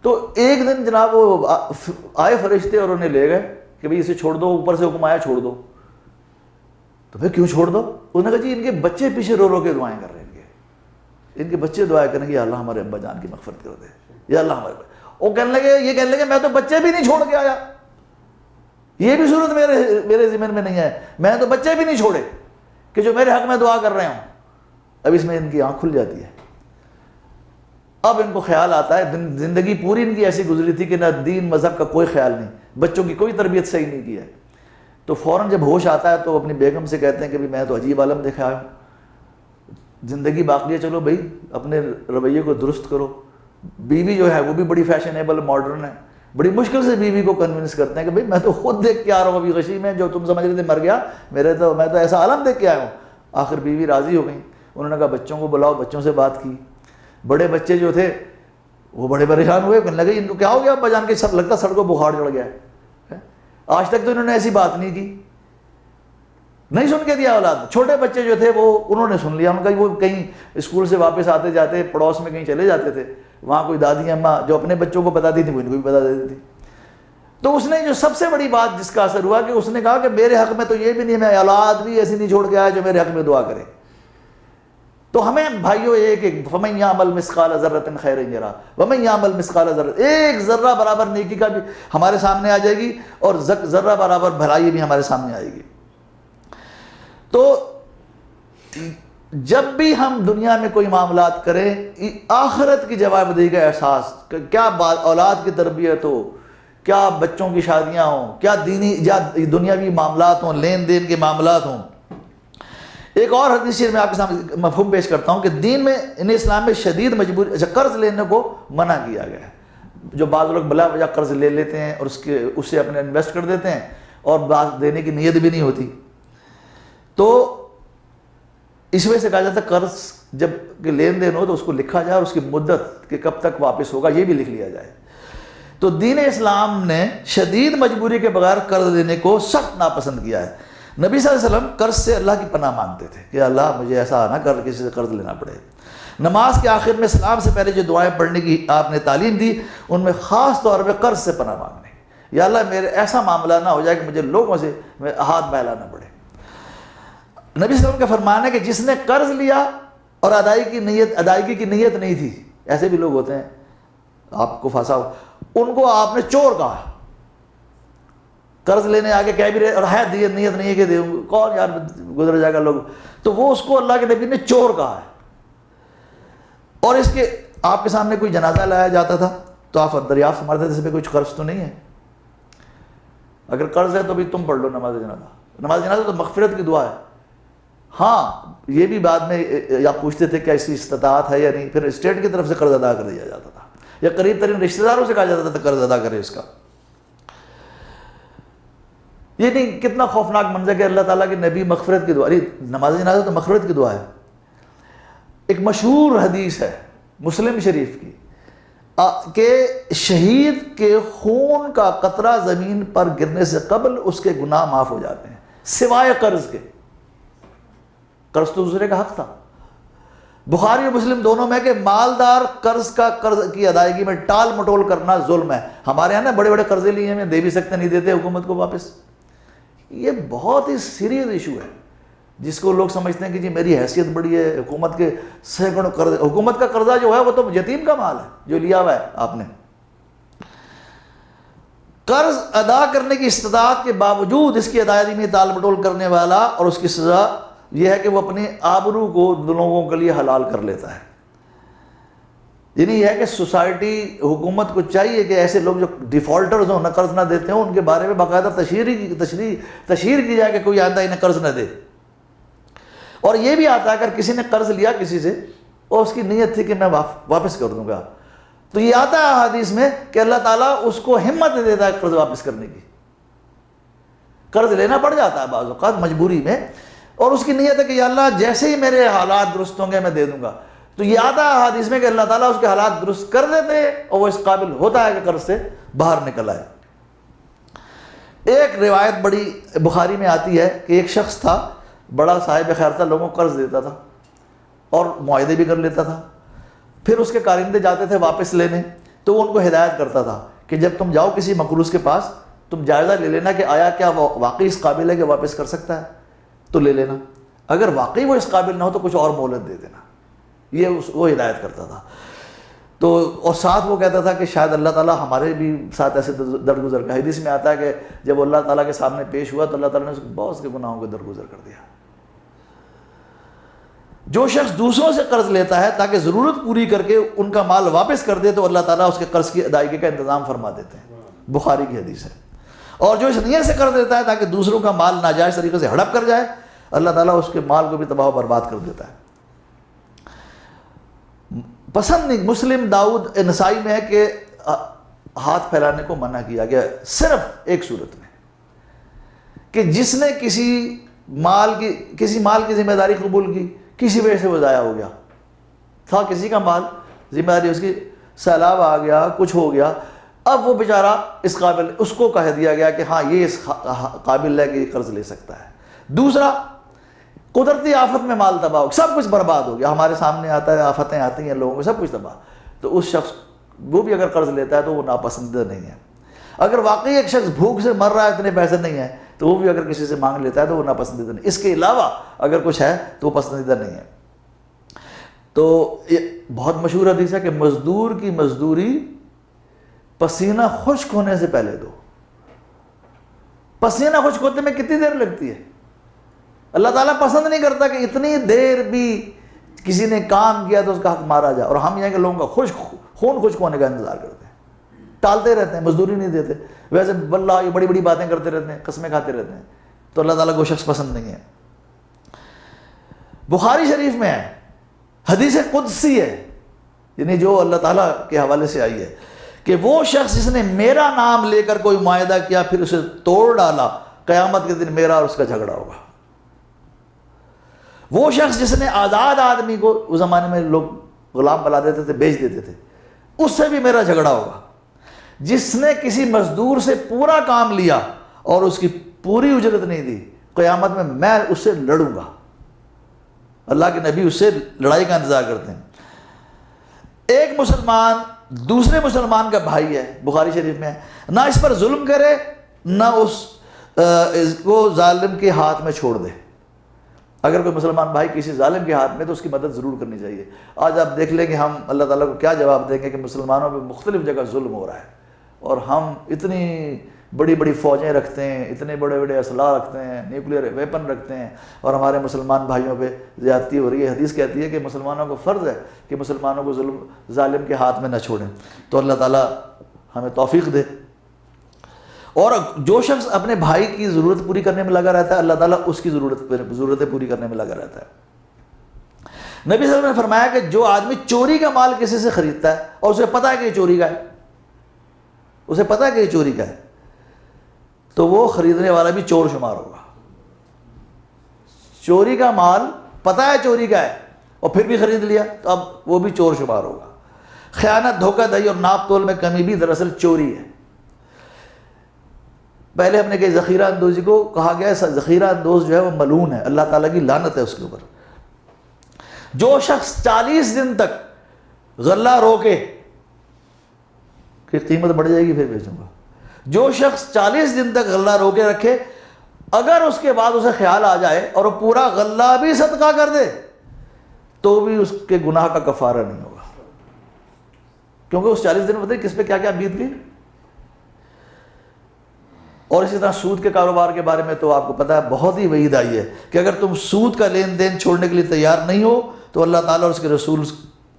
Speaker 1: تو ایک دن جناب وہ آئے فرشتے اور انہیں لے گئے کہ بھئی اسے چھوڑ دو, اوپر سے حکم آیا چھوڑ دو. تو پھر کیوں چھوڑ دو؟ انہوں نے کہا جی ان کے بچے پیچھے رو رو کے دعائیں کر رہے ہیں, ان کے بچے دعائیں کریں گے یا اللہ ہمارے ابا جان کی مغفرت کر دے, یا اللہ ہمارے. وہ کہنے لگے میں تو بچے بھی نہیں چھوڑ کے آیا, یہ بھی صورت میرے ذمن میں نہیں ہے, میں تو بچے بھی نہیں چھوڑے کہ جو میرے حق میں دعا کر رہے ہوں. اب اس میں ان کی آنکھ کھل جاتی ہے. اب ان کو خیال آتا ہے, زندگی پوری ان کی ایسی گزری تھی کہ نہ دین مذہب کا کوئی خیال نہیں, بچوں کی کوئی تربیت صحیح نہیں کی ہے. تو فوراً جب ہوش آتا ہے تو اپنی بیگم سے کہتے ہیں کہ میں تو عجیب عالم دیکھا ہوں, زندگی باقی ہے, چلو بھائی اپنے رویے کو درست کرو. بیوی جو ہے وہ بھی بڑی فیشنیبل ماڈرن ہے, بڑی مشکل سے بیوی کو کنونس کرتے ہیں کہ بھائی میں تو خود دیکھ کے آ رہا ہوں ابھی غشی میں, جو تم سمجھ رہے تھے مر گیا, میں تو ایسا عالم دیکھ کے آیا ہوں. آخر بیوی راضی ہو گئی. انہوں نے کہا بچوں کو بلاؤ, بچوں سے بات کی. بڑے بچے جو تھے وہ بڑے پریشان ہوئے, کہنے لگے ان کو کیا ہو گیا ابا جان کے, سب لگتا سڑ کو بخار چڑھ گیا ہے. آج تک تو انہوں نے ایسی بات نہیں کی, نہیں سن کے دیا اولاد. چھوٹے بچے جو تھے وہ انہوں نے سن لیا. ان کا وہ کہیں اسکول سے واپس آتے جاتے پڑوس میں کہیں چلے جاتے تھے, وہاں کوئی دادی اماں جو اپنے بچوں کو بتاتی تھی وہ ان کو بھی بتا دیتی تھی. تو اس نے جو سب سے بڑی بات جس کا اثر ہوا کہ اس نے کہا کہ میرے حق میں تو یہ بھی نہیں, میں اولاد بھی ایسی نہیں چھوڑ کے آیا جو میرے حق میں دعا کرے. تو ہمیں بھائیو ایک فَمَن يَعْمَلْ مِثْقَالَ ذَرَّةٍ خَيْرًا يَرَهُ وَمَن يَعْمَلْ مِثْقَالَ ذَرَّةٍ, ایک ذرہ برابر نیکی کا بھی ہمارے سامنے آ جائے گی اور ذرہ برابر بھلائی بھی ہمارے سامنے آئے گی. تو جب بھی ہم دنیا میں کوئی معاملات کریں, آخرت کی جواب دہی کا احساس, کیا اولاد کی تربیت ہو, کیا بچوں کی شادیاں ہوں, کیا دینی یا دنیاوی معاملات ہوں, لین دین کے معاملات ہوں. ایک اور حدیث شریف میں آپ کے سامنے مفہوم پیش کرتا ہوں کہ دین میں اسلام میں شدید مجبوری, قرض لینے کو منع کیا گیا ہے. جو بعض لوگ بلا وجہ قرض لے لیتے ہیں اور اسے اپنے انویسٹ کر دیتے ہیں اور بعض دینے کی نیت بھی نہیں ہوتی. تو اس وجہ سے کہا جاتا ہے قرض جب کہ لین دین ہو تو اس کو لکھا جائے اور اس کی مدت کہ کب تک واپس ہوگا یہ بھی لکھ لیا جائے. تو دین اسلام نے شدید مجبوری کے بغیر قرض لینے کو سخت ناپسند کیا ہے. نبی صلی اللہ علیہ وسلم قرض سے اللہ کی پناہ مانگتے تھے کہ اللہ مجھے ایسا نہ کر کسی سے قرض لینا پڑے. نماز کے آخر میں سلام سے پہلے جو دعائیں پڑھنے کی آپ نے تعلیم دی، ان میں خاص طور پہ قرض سے پناہ مانگنے، یا اللہ میرے ایسا معاملہ نہ ہو جائے کہ مجھے لوگوں سے ہاتھ پھیلانا پڑے۔ نبی صلی اللہ علیہ وسلم کا فرمان ہے کہ جس نے قرض لیا اور ادائیگی کی نیت نہیں تھی، ایسے بھی لوگ ہوتے ہیں آپ کو پھنسا ہو، ان کو آپ نے چور کہا۔ قرض لینے آگے کہہ بھی رہے اور ہے نیت نہیں ہے کہ دوں، کون یار گزر جائے گا لوگ، تو وہ اس کو اللہ کے نبی نے چور کہا ہے۔ اور اس کے آپ کے سامنے کوئی جنازہ لایا جاتا تھا تو آپ دریافت فرماتے تھے اس پہ کچھ قرض تو نہیں ہے؟ اگر قرض ہے تو بھی تم پڑھ لو نماز جنازہ۔ نماز جنازہ تو مغفرت کی دعا ہے۔ ہاں یہ بھی بعد میں آپ پوچھتے تھے کہ ایسی استطاعت ہے یا نہیں، پھر اسٹیٹ کی طرف سے قرض ادا کر دیا جاتا تھا یا قریب ترین رشتہ داروں سے کہا جاتا تھا قرض ادا کرے اس کا۔ یہ نہیں کتنا خوفناک منظر کہ اللہ تعالیٰ کے نبی مغفرت کی دعا، نماز جنازہ تو مغفرت کی دعا ہے۔ ایک مشہور حدیث ہے مسلم شریف کی کہ شہید کے خون کا قطرہ زمین پر گرنے سے قبل اس کے گناہ معاف ہو جاتے ہیں سوائے قرض کے۔ قرض تو دوسرے کا حق تھا۔ بخاری اور مسلم دونوں میں کہ مالدار قرض کی ادائیگی میں ٹال مٹول کرنا ظلم ہے۔ ہمارے یہاں نا بڑے بڑے قرضے لیے ہیں، دے بھی سکتے نہیں دیتے حکومت کو واپس۔ یہ بہت ہی سیریس ایشو ہے جس کو لوگ سمجھتے ہیں کہ جی میری حیثیت بڑی ہے، حکومت کے سینکڑوں قرض، حکومت کا قرضہ جو ہے وہ تو یتیم کا مال ہے جو لیا ہوا ہے آپ نے۔ قرض ادا کرنے کی استطاعت کے باوجود اس کی ادائیگی میں ٹال مٹول کرنے والا، اور اس کی سزا یہ ہے کہ وہ اپنی آبرو کو لوگوں کے لیے حلال کر لیتا ہے۔ یعنی یہ ہے کہ سوسائٹی، حکومت کو چاہیے کہ ایسے لوگ جو ڈیفالٹرز ہوں، نہ قرض نہ دیتے ہوں، ان کے بارے میں باقاعدہ تشہیر کی جائے کہ کوئی آئندہ انہیں قرض نہ دے۔ اور یہ بھی آتا ہے اگر کسی نے قرض لیا کسی سے اور اس کی نیت تھی کہ میں واپس کر دوں گا، تو یہ آتا ہے حدیث میں کہ اللہ تعالیٰ اس کو ہمت دیتا ہے قرض واپس کرنے کی۔ قرض لینا پڑ جاتا ہے بعض اوقات مجبوری میں، اور اس کی نیت ہے کہ یا اللہ جیسے ہی میرے حالات درست ہوں گے میں دے دوں گا، تو یہ آتا ہے حدیث میں کہ اللہ تعالیٰ اس کے حالات درست کر دیتے ہیں اور وہ اس قابل ہوتا ہے کہ قرض سے باہر نکل آئے۔ ایک روایت بڑی بخاری میں آتی ہے کہ ایک شخص تھا، بڑا صاحب خیر تھا، لوگوں کو قرض دیتا تھا اور معاہدے بھی کر لیتا تھا۔ پھر اس کے کارندے جاتے تھے واپس لینے تو وہ ان کو ہدایت کرتا تھا کہ جب تم جاؤ کسی مقروض کے پاس تم جائزہ لے لینا کہ آیا کیا وہ واقعی اس قابل ہے کہ واپس کر سکتا ہے، تو لے لینا، اگر واقعی وہ اس قابل نہ ہو تو کچھ اور مہلت دے دینا۔ یہ وہ ہدایت کرتا تھا۔ تو اور ساتھ وہ کہتا تھا کہ شاید اللہ تعالیٰ ہمارے بھی ساتھ ایسے درگزر کا، حدیث میں آتا ہے کہ جب اللہ تعالیٰ کے سامنے پیش ہوا تو اللہ تعالیٰ نے اس کو بہت سے گناہوں کو درگزر کر دیا۔ جو شخص دوسروں سے قرض لیتا ہے تاکہ ضرورت پوری کر کے ان کا مال واپس کر دے تو اللہ تعالیٰ اس کے قرض کی ادائیگی کا انتظام فرما دیتے ہیں، بخاری کی حدیث ہے۔ اور جو اس نیت سے قرض لیتا ہے تاکہ دوسروں کا مال ناجائز طریقے سے ہڑپ کر جائے، اللہ تعالیٰ اس کے مال کو بھی تباہ و برباد کر دیتا ہے۔ پسند نہیں، مسلم داؤد نسائی میں ہے کہ ہاتھ پھیلانے کو منع کیا گیا صرف ایک صورت میں، کہ جس نے کسی مال کی ذمہ داری قبول کی، کسی وجہ سے وہ ضائع ہو گیا تھا، کسی کا مال ذمہ داری اس کی، سیلاب آ گیا، کچھ ہو گیا، اب وہ بیچارہ اس قابل، اس کو کہہ دیا گیا کہ ہاں یہ اس قابل ہے کہ یہ قرض لے سکتا ہے۔ دوسرا، قدرتی آفت میں مال تباہ ہو، سب کچھ برباد ہو گیا، ہمارے سامنے آتا ہے آفتیں آتی ہیں لوگوں کو، سب کچھ تباہ، تو اس شخص وہ بھی اگر قرض لیتا ہے تو وہ ناپسندیدہ نہیں ہے۔ اگر واقعی ایک شخص بھوک سے مر رہا ہے، اتنے پیسے نہیں ہیں، تو وہ بھی اگر کسی سے مانگ لیتا ہے تو وہ ناپسندیدہ نہیں، اس کے علاوہ اگر کچھ ہے تو وہ پسندیدہ نہیں ہے۔ تو یہ بہت مشہور حدیث ہے کہ مزدور کی مزدوری پسینہ خشک ہونے سے پہلے دو۔ پسینہ خشک ہوتے میں کتنی دیر لگتی ہے؟ اللہ تعالیٰ پسند نہیں کرتا کہ اتنی دیر بھی کسی نے کام کیا تو اس کا حق مارا جائے، اور ہم یہ کہ لوگوں کا خون خشک ہونے کا انتظار کرتے ہیں، ٹالتے رہتے ہیں، مزدوری نہیں دیتے، ویسے واللہ یہ بڑی بڑی باتیں کرتے رہتے ہیں، قسمیں کھاتے رہتے ہیں، تو اللہ تعالیٰ کو شخص پسند نہیں ہے۔ بخاری شریف میں ہے، حدیث قدسی ہے، یعنی جو اللہ تعالیٰ کے حوالے سے آئی ہے کہ وہ شخص جس نے میرا نام لے کر کوئی معاہدہ کیا پھر اسے توڑ ڈالا، قیامت کے دن میرا اور اس کا جھگڑا ہوگا۔ وہ شخص جس نے آزاد آدمی کو، اس زمانے میں لوگ غلام بنا دیتے تھے، بیچ دیتے تھے، اس سے بھی میرا جھگڑا ہوگا۔ جس نے کسی مزدور سے پورا کام لیا اور اس کی پوری اجرت نہیں دی، قیامت میں اس سے لڑوں گا۔ اللہ کے نبی اس سے لڑائی کا انتظار کرتے ہیں۔ ایک مسلمان دوسرے مسلمان کا بھائی ہے، بخاری شریف میں ہے، نہ اس پر ظلم کرے نہ اس کو ظالم کے ہاتھ میں چھوڑ دے۔ اگر کوئی مسلمان بھائی کسی ظالم کے ہاتھ میں تو اس کی مدد ضرور کرنی چاہیے۔ آج آپ دیکھ لیں کہ ہم اللہ تعالیٰ کو کیا جواب دیں گے کہ مسلمانوں پہ مختلف جگہ ظلم ہو رہا ہے، اور ہم اتنی بڑی بڑی فوجیں رکھتے ہیں، اتنے بڑے بڑے اسلحہ رکھتے ہیں، نیوکلیر ویپن رکھتے ہیں، اور ہمارے مسلمان بھائیوں پہ زیادتی ہو رہی ہے۔ حدیث کہتی ہے کہ مسلمانوں کو فرض ہے کہ مسلمانوں کو ظالم کے ہاتھ میں نہ چھوڑیں۔ تو اللہ تعالیٰ ہمیں توفیق دے۔ اور جو شخص اپنے بھائی کی ضرورت پوری کرنے میں لگا رہتا ہے، اللہ تعالیٰ اس کی ضرورتیں پوری کرنے میں لگا رہتا ہے۔ نبی صلی اللہ علیہ وسلم نے فرمایا کہ جو آدمی چوری کا مال کسی سے خریدتا ہے اور اسے پتہ ہے کہ یہ چوری کا ہے، اسے پتہ ہے کہ یہ چوری کا ہے، تو وہ خریدنے والا بھی چور شمار ہوگا۔ چوری کا مال پتہ ہے چوری کا ہے اور پھر بھی خرید لیا تو اب وہ بھی چور شمار ہوگا۔ خیانت، دھوکہ دہی اور ناپ تول میں کمی بھی دراصل چوری ہے۔ پہلے ہم نے کہ ذخیرہ اندوزی کو کہا گیا ہے، ذخیرہ اندوز جو ہے وہ ملعون ہے، اللہ تعالیٰ کی لعنت ہے اس کے اوپر۔ جو شخص 40 دن تک غلہ روکے کہ قیمت بڑھ جائے گی پھر بیچوں گا، جو شخص 40 دن تک غلہ روکے رکھے، اگر اس کے بعد اسے خیال آ جائے اور وہ پورا غلہ بھی صدقہ کر دے تو بھی اس کے گناہ کا کفارہ نہیں ہوگا، کیونکہ اس 40 دن میں پتہ ہے کس پہ کیا کیا بیت گئی۔ اور اسی طرح سود کے کاروبار کے بارے میں تو آپ کو پتہ ہے بہت ہی وعید آئی ہے کہ اگر تم سود کا لین دین چھوڑنے کے لیے تیار نہیں ہو تو اللہ تعالیٰ اور اس کے رسول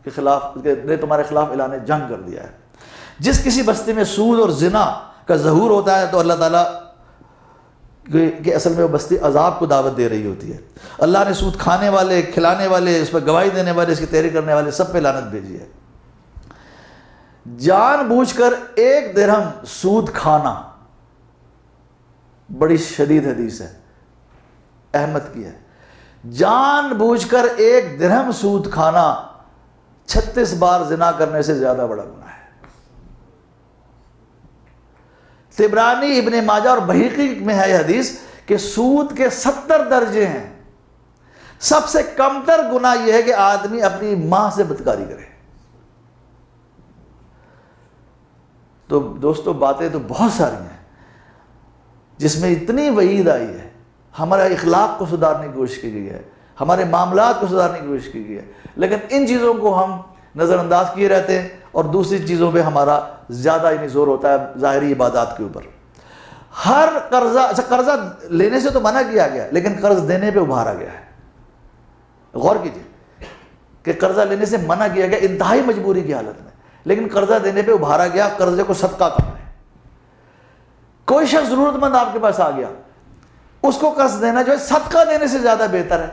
Speaker 1: کے خلاف نے تمہارے خلاف اعلان جنگ کر دیا ہے۔ جس کسی بستی میں سود اور زنا کا ظہور ہوتا ہے تو اللہ تعالیٰ کہ اصل میں وہ بستی عذاب کو دعوت دے رہی ہوتی ہے۔ اللہ نے سود کھانے والے، کھلانے والے، اس پر گواہی دینے والے، اس کی تحریر کرنے والے سب پہ لعنت بھیجی ہے۔ جان بوجھ کر 1 درہم سود کھانا بڑی شدید حدیث ہے، احمد کی ہے۔ جان بوجھ کر 1 درہم سود کھانا 36 بار زنا کرنے سے زیادہ بڑا گناہ ہے۔ طبرانی، ابن ماجہ اور بہیقی میں ہے یہ حدیث کہ سود کے 70 درجے ہیں۔ سب سے کم تر گناہ یہ ہے کہ آدمی اپنی ماں سے بدکاری کرے۔ تو دوستو باتیں تو بہت ساری ہیں جس میں اتنی وعید آئی ہے، ہمارے اخلاق کو سدھارنے کی کوشش کی گئی ہے، ہمارے معاملات کو سدھارنے کی کوشش کی گئی ہے، لیکن ان چیزوں کو ہم نظر انداز کیے رہتے ہیں اور دوسری چیزوں پہ ہمارا زیادہ زور ہوتا ہے، ظاہری عبادات کے اوپر۔ ہر قرضہ لینے سے تو منع کیا گیا لیکن قرض دینے پہ ابھارا گیا ہے۔ غور کیجئے کہ قرضہ لینے سے منع کیا گیا انتہائی مجبوری کی حالت میں، لیکن قرضہ دینے پہ ابھارا گیا قرضے کو صدقہ کرنا ہے۔ کوئی شخص ضرورت مند آپ کے پاس آ گیا، اس کو قرض دینا جو ہے صدقہ دینے سے زیادہ بہتر ہے۔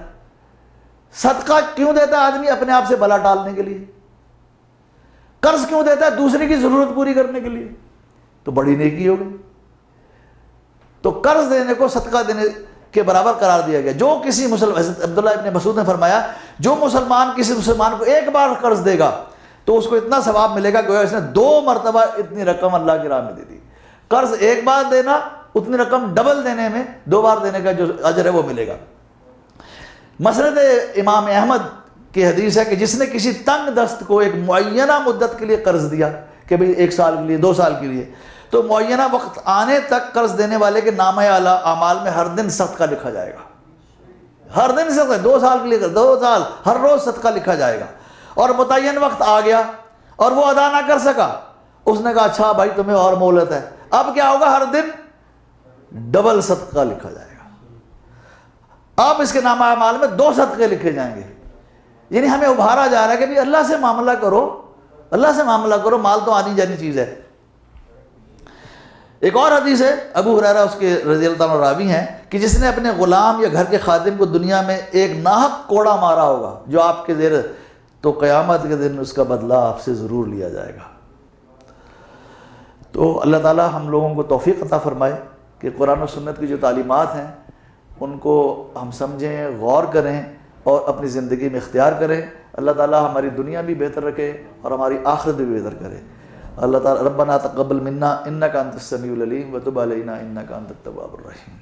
Speaker 1: صدقہ کیوں دیتا ہے آدمی؟ اپنے آپ سے بلا ٹالنے کے لیے۔ قرض کیوں دیتا ہے؟ دوسرے کی ضرورت پوری کرنے کے لیے۔ تو بڑی نیکی ہو گئی۔ تو قرض دینے کو صدقہ دینے کے برابر قرار دیا گیا۔ جو کسی حضرت عبداللہ ابن مسعود نے فرمایا جو مسلمان کسی مسلمان کو 1 بار قرض دے گا تو اس کو اتنا ثواب ملے گا کہ اس نے 2 مرتبہ اتنی رقم اللہ کی راہ میں دے دی۔ قرض 1 بار دینا اتنی رقم ڈبل دینے میں 2 بار دینے کا جو اجر ہے وہ ملے گا۔ مسند امام احمد کی حدیث ہے کہ جس نے کسی تنگ دست کو ایک معینہ مدت کے لیے قرض دیا کہ بھئی 1 سال کے لیے 2 سال کے لیے، تو معینہ وقت آنے تک قرض دینے والے کے نامہ اعمال میں ہر دن صدقہ لکھا جائے گا۔ ہر دن صدقہ، 2 سال کے لیے 2 سال ہر روز صدقہ لکھا جائے گا۔ اور متعین وقت آ گیا اور وہ ادا نہ کر سکا، اس نے کہا اچھا بھائی تمہیں اور مہلت ہے، اب کیا ہوگا؟ ہر دن ڈبل صدقہ لکھا جائے گا۔ اب اس کے نامہ اعمال میں 2 صدقے لکھے جائیں گے۔ یعنی ہمیں ابھارا جا رہا ہے کہ بھی اللہ سے معاملہ کرو، اللہ سے معاملہ کرو، مال تو آنی جانی چیز ہے۔ ایک اور حدیث ہے، ابو ہریرہ اس کے رضی اللہ عنہ راوی ہیں کہ جس نے اپنے غلام یا گھر کے خادم کو دنیا میں ایک ناحق کوڑا مارا ہوگا جو آپ کے زیر، تو قیامت کے دن اس کا بدلہ آپ سے ضرور لیا جائے گا۔ تو اللہ تعالیٰ ہم لوگوں کو توفیق عطا فرمائے کہ قرآن و سنت کی جو تعلیمات ہیں ان کو ہم سمجھیں، غور کریں اور اپنی زندگی میں اختیار کریں۔ اللہ تعالیٰ ہماری دنیا بھی بہتر رکھے اور ہماری آخرت بھی بہتر کرے۔ اللہ تعالیٰ ربنا تقبل منا انک انت السمیع العلیم وتب علینا انک انت التواب الرحیم۔